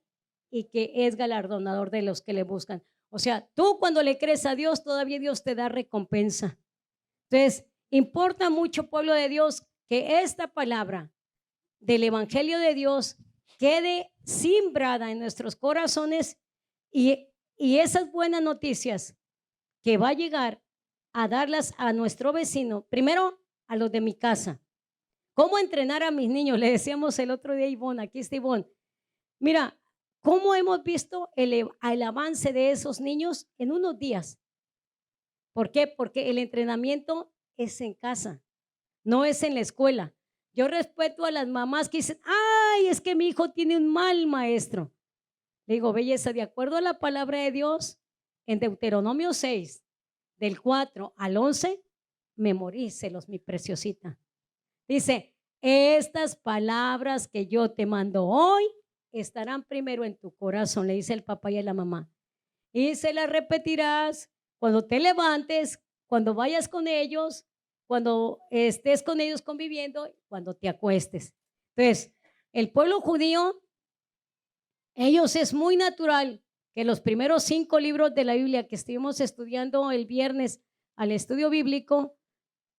y que es galardonador de los que le buscan. O sea, tú cuando le crees a Dios, todavía Dios te da recompensa. Entonces, importa mucho, pueblo de Dios, que esta palabra del Evangelio de Dios quede sembrada en nuestros corazones y esas buenas noticias que va a llegar a darlas a nuestro vecino, primero a los de mi casa. ¿Cómo entrenar a mis niños? Le decíamos el otro día a Ivonne, aquí está Ivonne. Mira, ¿cómo hemos visto el avance de esos niños en unos días? ¿Por qué? Porque el entrenamiento es en casa, no es en la escuela. Yo respeto a las mamás que dicen, ay, es que mi hijo tiene un mal maestro. Le digo, belleza, de acuerdo a la palabra de Dios, en Deuteronomio 6, del 4 al 11, memorícelos, mi preciosita. Dice, estas palabras que yo te mando hoy estarán primero en tu corazón, le dice el papá y a la mamá. Y se las repetirás cuando te levantes, cuando vayas con ellos, cuando estés con ellos conviviendo, cuando te acuestes. Entonces, el pueblo judío, ellos es muy natural que los primeros 5 libros de la Biblia que estuvimos estudiando el viernes al estudio bíblico,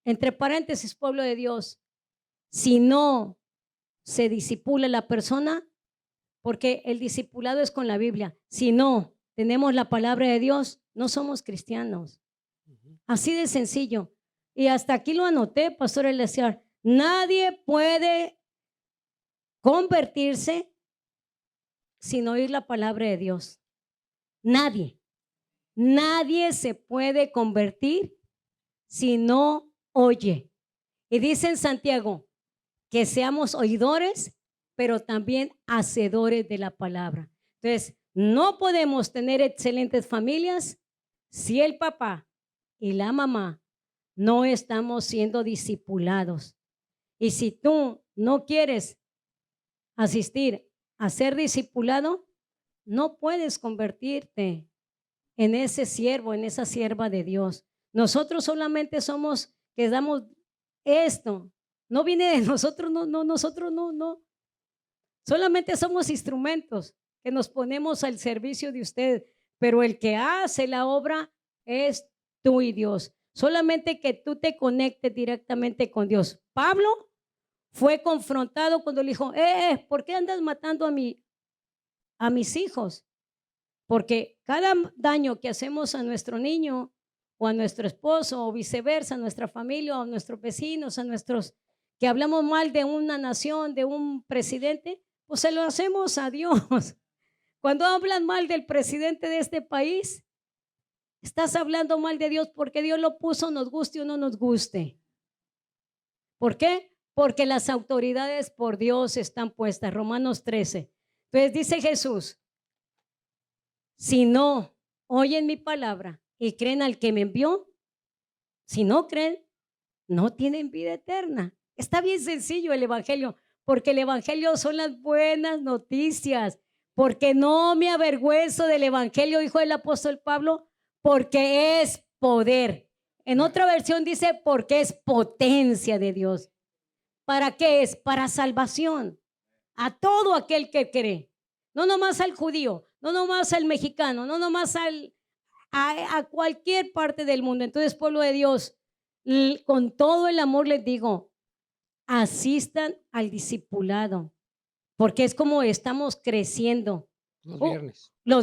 entre paréntesis, pueblo de Dios, si no se discipula la persona, porque el discipulado es con la Biblia, si no tenemos la palabra de Dios, no somos cristianos. Así de sencillo. Y hasta aquí lo anoté, Pastor Eleazar. Nadie puede convertirse sin oír la palabra de Dios. Nadie. Nadie se puede convertir si no oye. Y dice en Santiago que seamos oidores, pero también hacedores de la palabra. Entonces, no podemos tener excelentes familias si el papá y la mamá no estamos siendo discipulados. Y si tú no quieres asistir a ser discipulado, no puedes convertirte en ese siervo, en esa sierva de Dios. Nosotros solamente somos que damos esto. No viene de nosotros, nosotros no. Solamente somos instrumentos que nos ponemos al servicio de usted, pero el que hace la obra es tú y Dios. Solamente que tú te conectes directamente con Dios. Pablo fue confrontado cuando le dijo, ¿por qué andas matando a mis hijos? Porque cada daño que hacemos a nuestro niño o a nuestro esposo o viceversa, a nuestra familia o a nuestros vecinos, a nuestros que hablamos mal de una nación, de un presidente, pues se lo hacemos a Dios. Cuando hablan mal del presidente de este país, estás hablando mal de Dios porque Dios lo puso, nos guste o no nos guste. ¿Por qué? Porque las autoridades por Dios están puestas. Romanos 13. Entonces dice Jesús, si no oyen mi palabra y creen al que me envió, si no creen, no tienen vida eterna. Está bien sencillo el evangelio, porque el evangelio son las buenas noticias, porque no me avergüenzo del evangelio, dijo el apóstol Pablo, porque es poder. En otra versión dice, porque es potencia de Dios. ¿Para qué es? Para salvación a todo aquel que cree. No nomás al judío, no nomás al mexicano, no nomás a cualquier parte del mundo. Entonces, pueblo de Dios, con todo el amor les digo, asistan al discipulado, porque es como estamos creciendo. Los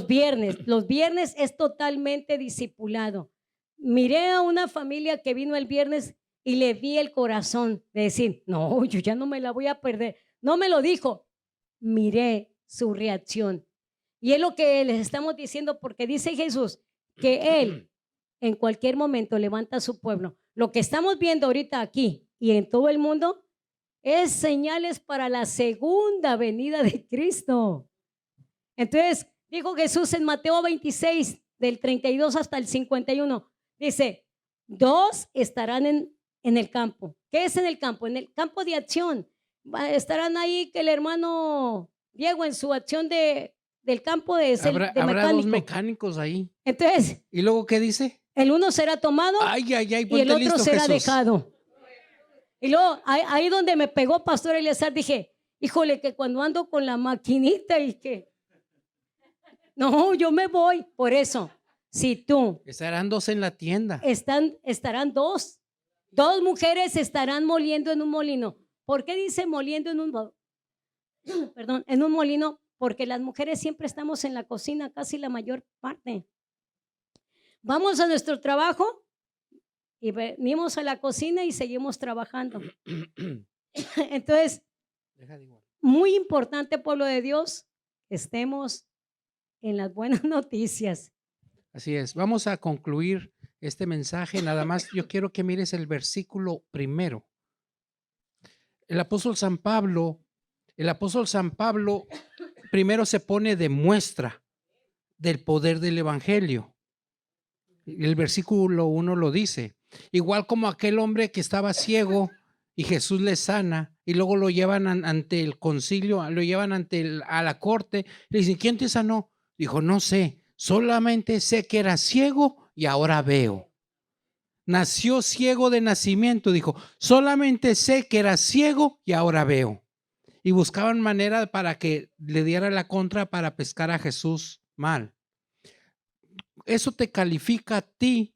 viernes. Los viernes es totalmente discipulado. Miré a una familia que vino el viernes y le vi el corazón de decir, no, yo ya no me la voy a perder. No me lo dijo, miré su reacción. Y es lo que les estamos diciendo, porque dice Jesús que Él en cualquier momento levanta a su pueblo. Lo que estamos viendo ahorita aquí y en todo el mundo es señales para la segunda venida de Cristo. Entonces, dijo Jesús en Mateo 26, del 32 hasta el 51, dice, 2 estarán en el campo. ¿Qué es en el campo? En el campo de acción. Estarán ahí que el hermano Diego en su acción del campo de mecánico. Habrá 2 mecánicos ahí. Entonces, ¿y luego qué dice? El uno será tomado y el otro listo, será Jesús. dejado. Y luego, ahí donde me pegó Pastor Eleazar, dije, híjole, que cuando ando con la maquinita y que... No, yo me voy. Por eso, si tú... Estarán 2 en la tienda. Estarán 2. 2 mujeres estarán moliendo en un molino. ¿Por qué dice moliendo en un... Perdón, en un molino? Porque las mujeres siempre estamos en la cocina, casi la mayor parte. Vamos a nuestro trabajo y venimos a la cocina y seguimos trabajando. Entonces, muy importante, pueblo de Dios, que estemos en las buenas noticias. Así es. Vamos a concluir este mensaje. Nada más yo quiero que mires el versículo 1. El apóstol San Pablo primero se pone de muestra del poder del evangelio. El versículo 1 lo dice. Igual como aquel hombre que estaba ciego y Jesús le sana y luego lo llevan ante el concilio, lo llevan a la corte. Le dicen, ¿quién te sanó? Dijo, no sé, solamente sé que era ciego y ahora veo. Nació ciego de nacimiento, dijo, solamente sé que era ciego y ahora veo. Y buscaban manera para que le diera la contra para pescar a Jesús mal. Eso te califica a ti.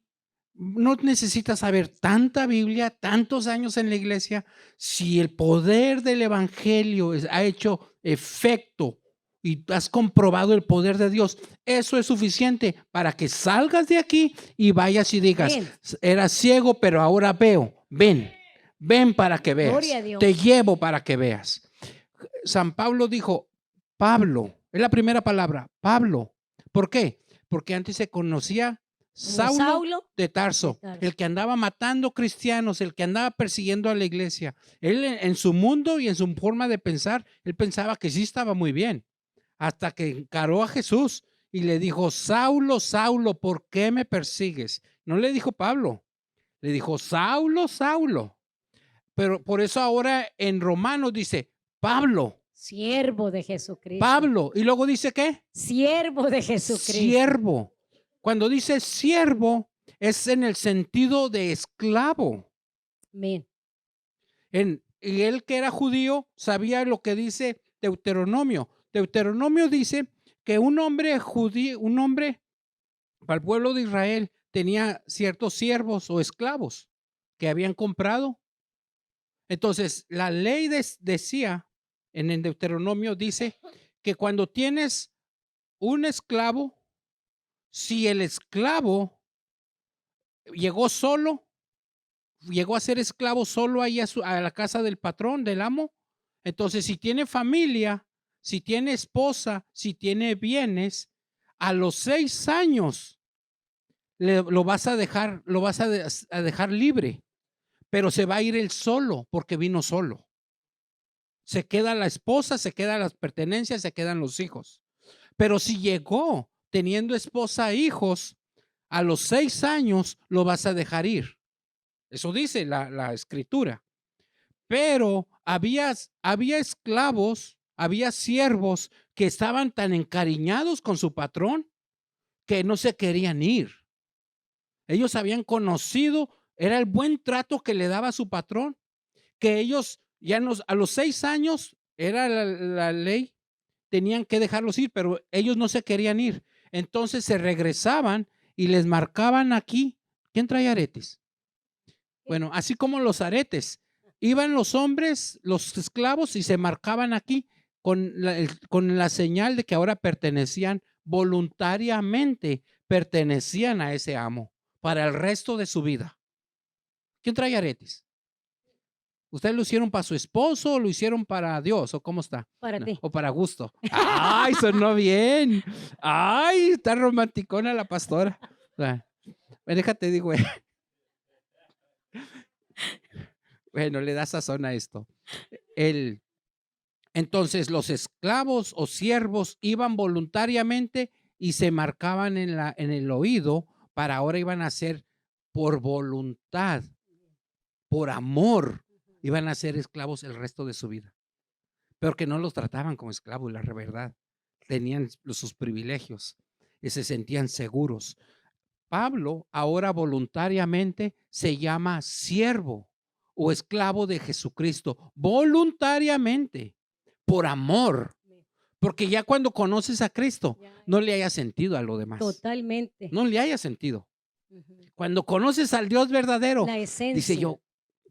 No necesitas saber tanta Biblia, tantos años en la iglesia. Si el poder del evangelio ha hecho efecto y has comprobado el poder de Dios, eso es suficiente para que salgas de aquí y vayas y digas, Amén. era ciego, pero ahora veo. Ven para que veas. Gloria a Dios. Te llevo para que veas. San Pablo dijo, Pablo, es la primera palabra, Pablo. ¿Por qué? Porque antes se conocía Como Saulo de Tarso, de Tarso. el que andaba matando cristianos, el que andaba persiguiendo a la iglesia. Él en su mundo y en su forma de pensar, él pensaba que sí estaba muy bien, hasta que encaró a Jesús y le dijo, Saulo, Saulo, ¿por qué me persigues? No le dijo Pablo, le dijo, Saulo, Saulo. Pero por eso ahora en Romanos dice, Pablo, Siervo de Jesucristo. Pablo. Y luego dice, ¿qué? Siervo de Jesucristo. Siervo. Cuando dice siervo, es en el sentido de esclavo. Amén. Y él que era judío sabía lo que dice Deuteronomio. Deuteronomio dice que un hombre judío, un hombre para el pueblo de Israel tenía ciertos siervos o esclavos que habían comprado. Entonces, la ley decía, en el Deuteronomio dice que cuando tienes un esclavo, si el esclavo llegó solo, llegó a ser esclavo solo ahí a la casa del patrón, del amo, entonces si tiene familia, si tiene esposa, si tiene bienes, a los 6 años lo vas a dejar, a dejar libre, pero se va a ir él solo porque vino solo. Se queda la esposa, se quedan las pertenencias, se quedan los hijos. Pero si llegó teniendo esposa e hijos, a los 6 años lo vas a dejar ir. Eso dice la escritura. Pero había esclavos, había siervos que estaban tan encariñados con su patrón que no se querían ir. Ellos habían conocido, era el buen trato que le daba su patrón, que ellos a los 6 años, era la ley, tenían que dejarlos ir, pero ellos no se querían ir. Entonces se regresaban y les marcaban aquí. ¿Quién trae aretes? Bueno, así como los aretes, iban los hombres, los esclavos, y se marcaban aquí con la señal de que ahora pertenecían voluntariamente, pertenecían a ese amo para el resto de su vida. ¿Quién trae aretes? ¿Ustedes lo hicieron para su esposo o lo hicieron para Dios o cómo está? Para ti. O para gusto. Ay, sonó bien. Ay, está romanticona la pastora. Déjate, digo. Bueno, le da sazón a esto. Entonces los esclavos o siervos iban voluntariamente y se marcaban en el oído, para ahora iban a ser por voluntad, por amor, iban a ser esclavos el resto de su vida. Pero que no los trataban como esclavos, la verdad. Tenían sus privilegios y se sentían seguros. Pablo ahora voluntariamente se llama siervo o esclavo de Jesucristo, voluntariamente, por amor, porque ya cuando conoces a Cristo, no le haya sentido a lo demás. Totalmente. No le haya sentido. Cuando conoces al Dios verdadero, La esencia. dice yo,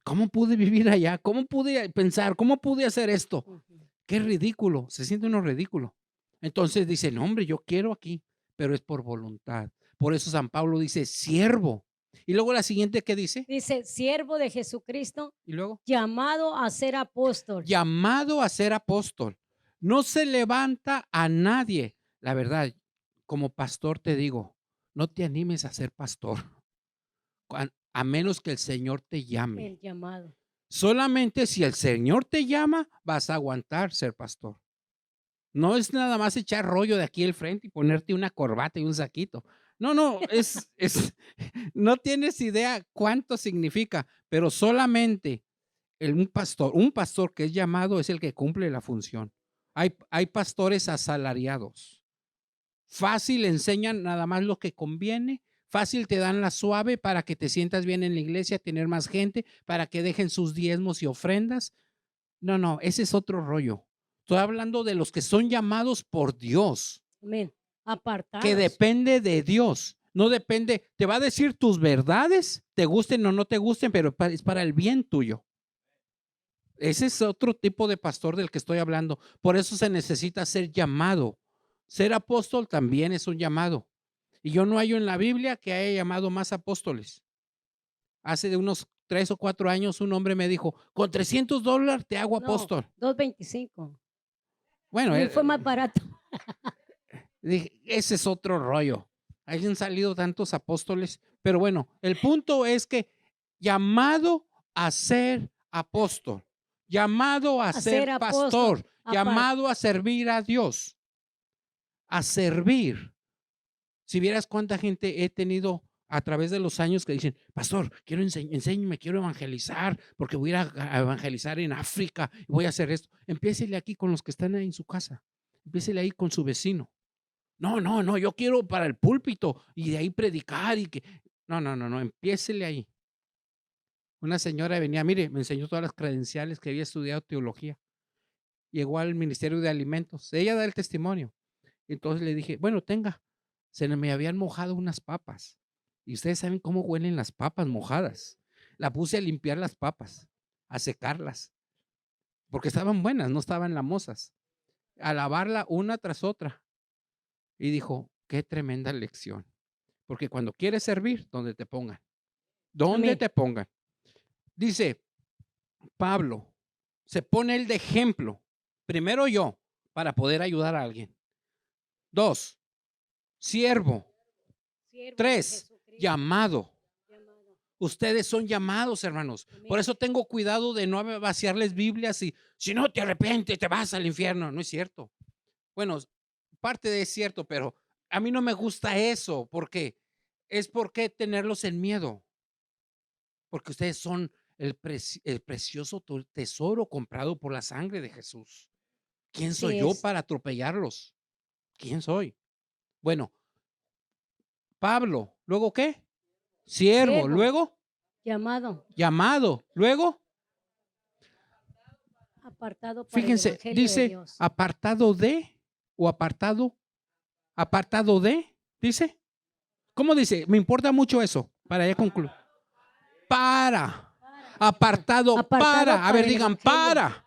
¿cómo pude vivir allá? ¿Cómo pude pensar? ¿Cómo pude hacer esto? Qué ridículo, se siente uno ridículo. Entonces dice, no hombre, yo quiero aquí, pero es por voluntad. Por eso San Pablo dice, siervo. Y luego la siguiente, ¿qué dice? Dice, siervo de Jesucristo, Y luego, llamado a ser apóstol. llamado a ser apóstol. No se levanta a nadie. La verdad, como pastor te digo, no te animes a ser pastor, a menos que el Señor te llame. El llamado. Solamente si el Señor te llama, vas a aguantar ser pastor. No es nada más echar rollo de aquí al frente y ponerte una corbata y un saquito. No, no tienes idea cuánto significa, pero solamente un pastor que es llamado es el que cumple la función. Hay pastores asalariados. Fácil enseñan nada más lo que conviene, fácil te dan la suave para que te sientas bien en la iglesia, tener más gente, para que dejen sus diezmos y ofrendas. No, ese es otro rollo. Estoy hablando de los que son llamados por Dios. Amén. Apartados. Que depende de Dios. No depende, te va a decir tus verdades, te gusten o no te gusten, pero es para el bien tuyo. Ese es otro tipo de pastor del que estoy hablando. Por eso se necesita ser llamado. Ser apóstol también es un llamado. Y yo no hallo en la Biblia que haya llamado más apóstoles. Hace de unos 3 o 4 años un hombre me dijo, con $300 te hago No, apóstol. 2.25. Bueno, Me fue más barato. dije, ese es otro rollo. Hayan salido tantos apóstoles, pero bueno, el punto es que llamado a ser apóstol, llamado a ser ser pastor, apóstol, apar- llamado a servir a Dios, a servir. Si vieras cuánta gente he tenido a través de los años que dicen, pastor, quiero enséñeme, quiero evangelizar, porque voy a ir a evangelizar en África, y voy a hacer esto. Empiécele aquí con los que están ahí en su casa, empiécele ahí con su vecino. No, yo quiero para el púlpito y de ahí predicar y que, no, empiécele ahí. Una señora venía, mire, me enseñó todas las credenciales que había estudiado teología. Llegó al Ministerio de Alimentos, ella da el testimonio. Entonces le dije, bueno, tenga, me habían mojado unas papas. Y ustedes saben cómo huelen las papas mojadas. La puse a limpiar las papas, a secarlas, porque estaban buenas, no estaban lamosas. A lavarla una tras otra. Y dijo, qué tremenda lección. Porque cuando quieres servir, donde te pongan. Donde Amén. te pongan. Dice Pablo, se pone el de ejemplo. Primero yo, para poder ayudar a alguien. 2, siervo. Siervo de 3, Jesucristo. llamado. Llamado. Ustedes son llamados, hermanos. Amén. Por eso tengo cuidado de no vaciarles Biblias y si no te arrepientes, te vas al infierno. No es cierto. Bueno, parte de es cierto, pero a mí no me gusta eso porque es porque tenerlos en miedo. Porque ustedes son el precioso tesoro comprado por la sangre de Jesús. ¿Quién Así soy yo es. para atropellarlos? ¿Quién soy? Bueno, Pablo, ¿luego qué? Siervo, Siervo. luego Llamado, llamado, luego apartado para el fíjense, Evangelio de dice Dios. apartado de o apartado de, dice. ¿Cómo dice? Me importa mucho eso para ya concluir. Para, apartado Apartado para, a ver, para el digan Evangelio.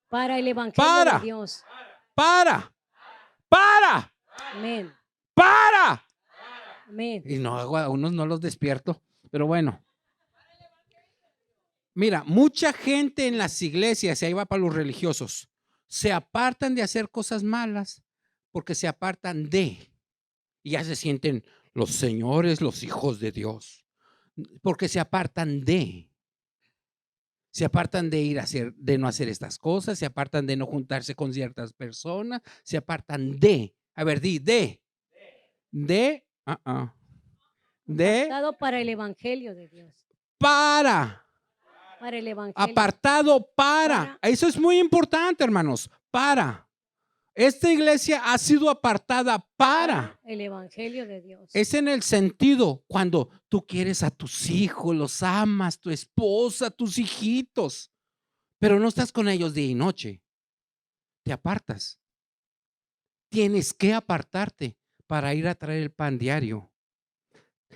para el Evangelio para. de Dios. para, Amén. para. Amén. Y no, a unos no los despierto, pero bueno. Mira, mucha gente en las iglesias, y ahí va para los religiosos, se apartan de hacer cosas malas porque se apartan de, y ya se sienten los señores, los hijos de Dios, porque se apartan de ir a hacer, de no hacer estas cosas, se apartan de no juntarse con ciertas personas, se apartan de, a ver, de, Apartado para el Evangelio de Dios. para. Para el Evangelio. Apartado para. Eso es muy importante, hermanos. Para. Esta iglesia ha sido apartada para el Evangelio de Dios. Es en el sentido cuando tú quieres a tus hijos, los amas, tu esposa, tus hijitos, pero no estás con ellos día y noche. Te apartas. Tienes que apartarte para ir a traer el pan diario.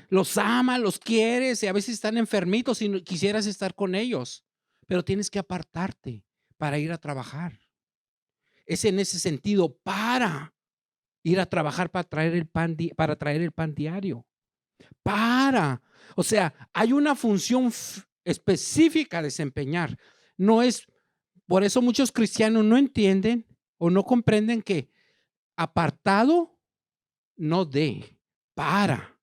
Los amas, los quieres y a veces están enfermitos y quisieras estar con ellos, pero tienes que apartarte para ir a trabajar. Es en ese sentido para ir a trabajar para traer el pan diario. O sea, hay una función específica a desempeñar. No es, por eso muchos cristianos no entienden o no comprenden que apartado no de, para.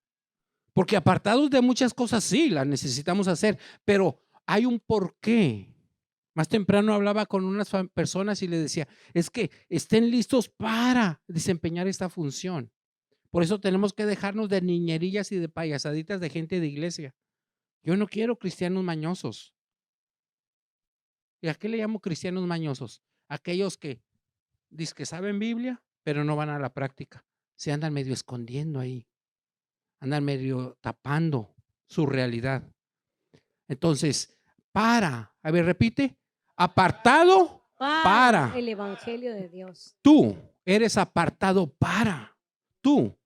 Porque apartados de muchas cosas sí, las necesitamos hacer, pero hay un porqué. Más temprano hablaba con unas personas y les decía, es que estén listos para desempeñar esta función. Por eso tenemos que dejarnos de niñerillas y de payasaditas de gente de iglesia. Yo no quiero cristianos mañosos. ¿Y a qué le llamo cristianos mañosos? Aquellos que dicen que saben Biblia, pero no van a la práctica. Se andan medio escondiendo ahí. Andan medio tapando su realidad. Entonces, a ver, repite, apartado para. El Evangelio de Dios. Tú eres apartado para. Tú.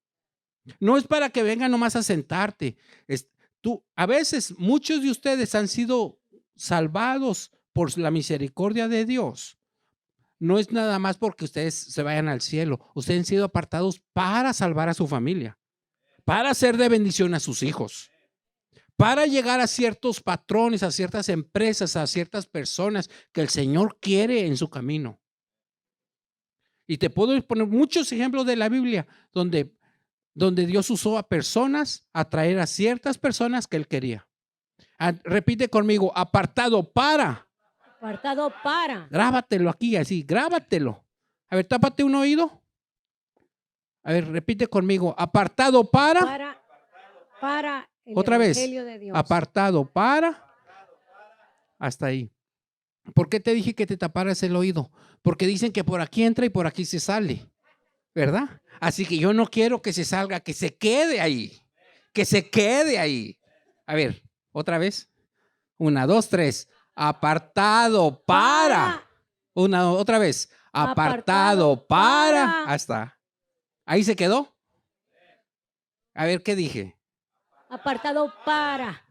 No es para que vengan nomás a sentarte. A veces muchos de ustedes han sido salvados por la misericordia de Dios, no es nada más porque ustedes se vayan al cielo. Ustedes han sido apartados para salvar a su familia, para ser de bendición a sus hijos, para llegar a ciertos patrones, a ciertas empresas, a ciertas personas que el Señor quiere en su camino. Y te puedo poner muchos ejemplos de la Biblia donde Dios usó a personas a traer a ciertas personas que Él quería. Repite conmigo, apartado para. Apartado para. Grábatelo aquí, así, grábatelo. A ver, tápate un oído. A ver, repite conmigo, apartado Para el otra vez, Evangelio de Dios. apartado para. Hasta ahí. ¿Por qué te dije que te taparas el oído? Porque dicen que por aquí entra y por aquí se sale, ¿verdad? Así que yo no quiero que se salga, que se quede ahí, que se quede ahí. A ver, otra vez. 1, 2, 3. Apartado para. Otra vez. Apartado para. Hasta. Ahí se quedó. A ver, ¿qué dije? Apartado para.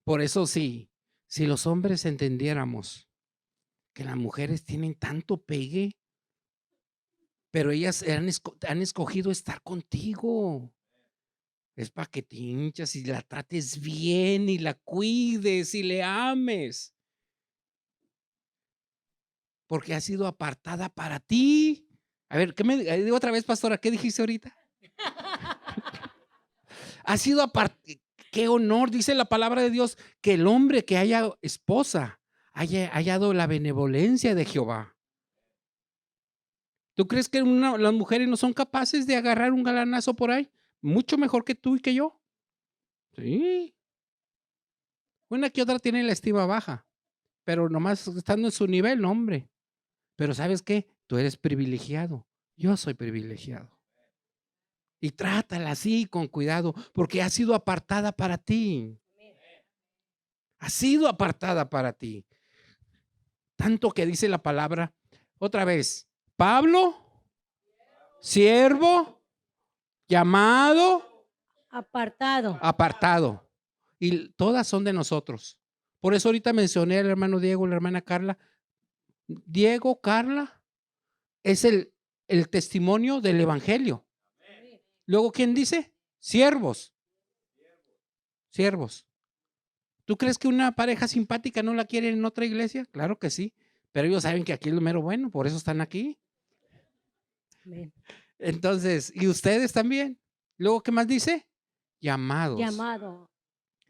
Por eso sí, si los hombres entendiéramos que las mujeres tienen tanto pegue, pero ellas han escogido estar contigo. Es para que te hinchas y la trates bien y la cuides y le ames. Porque ha sido apartada para ti. A ver, digo otra vez, pastora, ¿qué dijiste ahorita? Ha sido apartada. Qué honor, dice la palabra de Dios, que el hombre que haya esposa haya hallado la benevolencia de Jehová. ¿Tú crees que las mujeres no son capaces de agarrar un galanazo por ahí? Mucho mejor que tú y que yo. Sí. Una que otra tiene la estima baja, pero nomás estando en su nivel, no, hombre. Pero ¿sabes qué? Tú eres privilegiado. Yo soy privilegiado. Y trátala así, con cuidado, porque ha sido apartada para ti. Ha sido apartada para ti. Tanto que dice la palabra, otra vez, Pablo, siervo, llamado, apartado. Y todas son de nosotros. Por eso ahorita mencioné al hermano Diego, la hermana Carla. Diego, Carla, es el testimonio del evangelio. Luego, ¿quién dice? Siervos. Siervos. ¿Tú crees que una pareja simpática no la quieren en otra iglesia? Claro que sí, pero ellos saben que aquí es lo mero bueno, por eso están aquí. Amén. Entonces, ¿y ustedes también? Luego, ¿qué más dice? Llamados.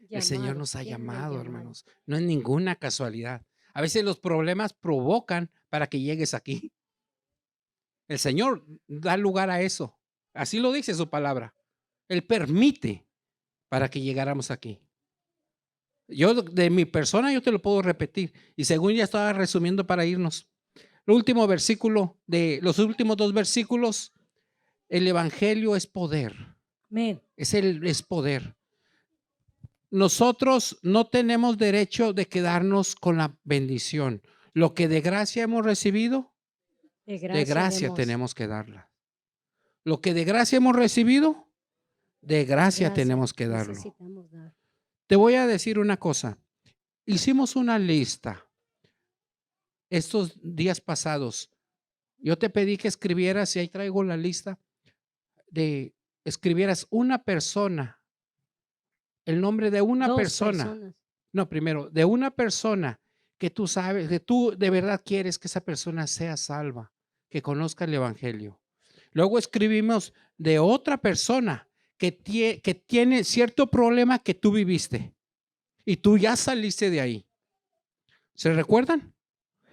El Señor nos ha llamado, hermanos. No es ninguna casualidad. A veces los problemas provocan para que llegues aquí. El Señor da lugar a eso. Así lo dice su palabra. Él permite para que llegáramos aquí. Yo de mi persona yo te lo puedo repetir. Y según ya estaba resumiendo para irnos. El último versículo de los últimos 2 versículos, el evangelio es poder. Amén. Es poder. Nosotros no tenemos derecho de quedarnos con la bendición. Lo que de gracia hemos recibido, de gracia tenemos que darla. Lo que de gracia hemos recibido, de gracia tenemos que darlo. Te voy a decir una cosa. Hicimos una lista estos días pasados. Yo te pedí que escribieras, y ahí traigo la lista, escribieras una persona, el nombre de una persona. No, primero, de una persona que tú sabes, que tú de verdad quieres que esa persona sea salva, que conozca el evangelio. Luego escribimos de otra persona que tiene cierto problema que tú viviste y tú ya saliste de ahí. ¿Se recuerdan?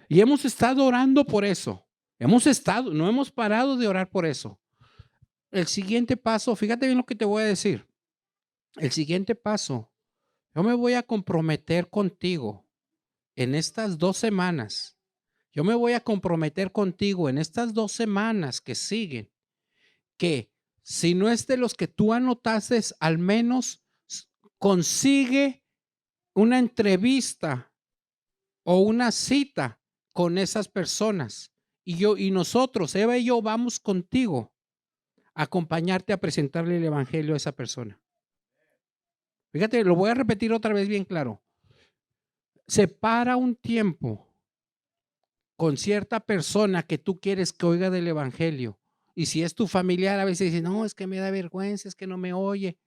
Y hemos estado orando por eso. No hemos parado de orar por eso. El siguiente paso, fíjate bien lo que te voy a decir. El siguiente paso, yo me voy a comprometer contigo en estas 2 semanas. Yo me voy a comprometer contigo en estas 2 semanas que siguen, que si no es de los que tú anotaste, al menos consigue una entrevista o una cita con esas personas. Y nosotros, Eva y yo, vamos contigo a acompañarte a presentarle el evangelio a esa persona. Fíjate, lo voy a repetir otra vez bien claro. separa un tiempo con cierta persona que tú quieres que oiga del evangelio. Y si es tu familiar, a veces dice, no, es que me da vergüenza, es que no me oye.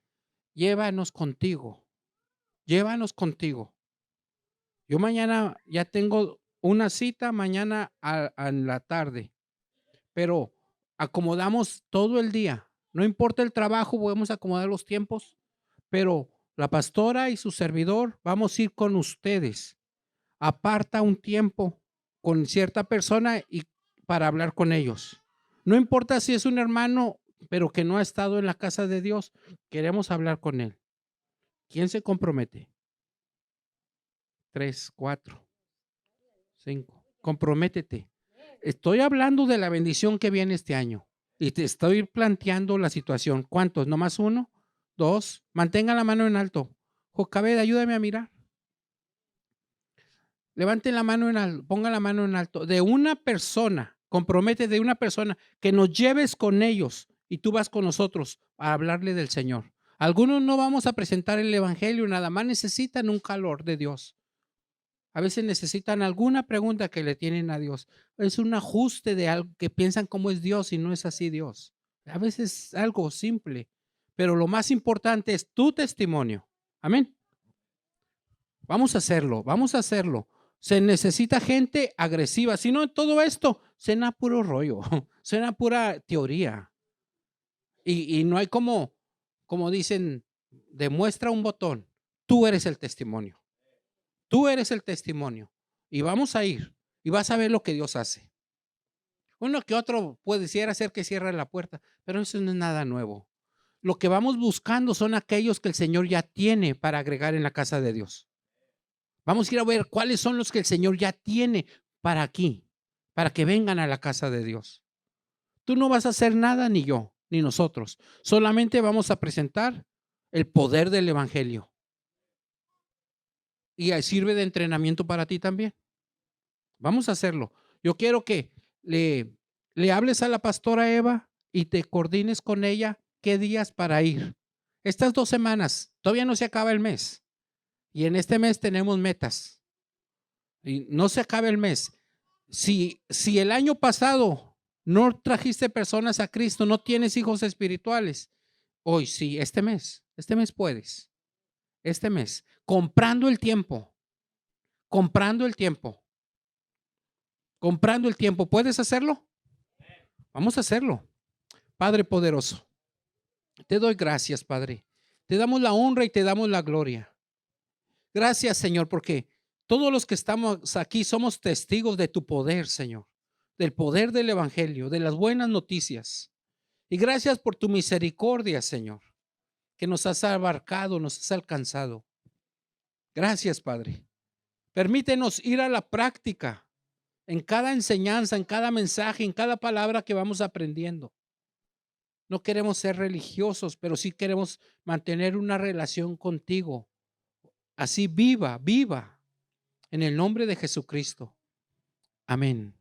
Llévanos contigo, llévanos contigo. Yo mañana ya tengo una cita, mañana en la tarde, pero acomodamos todo el día. No importa el trabajo, podemos acomodar los tiempos, pero la pastora y su servidor vamos a ir con ustedes. Aparta un tiempo con cierta persona y para hablar con ellos. No importa si es un hermano, pero que no ha estado en la casa de Dios, queremos hablar con él. ¿Quién se compromete? 3, 4, 5. Comprométete. Estoy hablando de la bendición que viene este año y te estoy planteando la situación. ¿Cuántos? ¿Nomás uno? ¿Dos? Mantenga la mano en alto. Jocabed, ayúdame a mirar. Levanten la mano en alto, ponga la mano en alto. De una persona, compromete de una persona que nos lleves con ellos y tú vas con nosotros a hablarle del Señor. Algunos no vamos a presentar el evangelio, nada más necesitan un calor de Dios. A veces necesitan alguna pregunta que le tienen a Dios. Es un ajuste de algo que piensan cómo es Dios y no es así Dios. A veces es algo simple, pero lo más importante es tu testimonio. Amén. Vamos a hacerlo, vamos a hacerlo. Se necesita gente agresiva. Si no, todo esto suena puro rollo, suena pura teoría. Y no hay como dicen, demuestra un botón. Tú eres el testimonio. Tú eres el testimonio. Y vamos a ir y vas a ver lo que Dios hace. Uno que otro puede ser que cierre la puerta, pero eso no es nada nuevo. Lo que vamos buscando son aquellos que el Señor ya tiene para agregar en la casa de Dios. Vamos a ir a ver cuáles son los que el Señor ya tiene para aquí, para que vengan a la casa de Dios. Tú no vas a hacer nada, ni yo, ni nosotros. Solamente vamos a presentar el poder del evangelio. Y sirve de entrenamiento para ti también. Vamos a hacerlo. Yo quiero que le hables a la pastora Eva y te coordines con ella qué días para ir. Estas 2 semanas, todavía no se acaba el mes. Y en este mes tenemos metas. Y no se acaba el mes. Si el año pasado no trajiste personas a Cristo, no tienes hijos espirituales, hoy sí, este mes puedes. Este mes, comprando el tiempo, comprando el tiempo, comprando el tiempo. ¿Puedes hacerlo? Vamos a hacerlo. Padre poderoso, te doy gracias, Padre. Te damos la honra y te damos la gloria. Gracias, Señor, porque todos los que estamos aquí somos testigos de tu poder, Señor, del poder del evangelio, de las buenas noticias. Y gracias por tu misericordia, Señor, que nos has abarcado, nos has alcanzado. Gracias, Padre. Permítenos ir a la práctica en cada enseñanza, en cada mensaje, en cada palabra que vamos aprendiendo. No queremos ser religiosos, pero sí queremos mantener una relación contigo. Así viva, en el nombre de Jesucristo. Amén.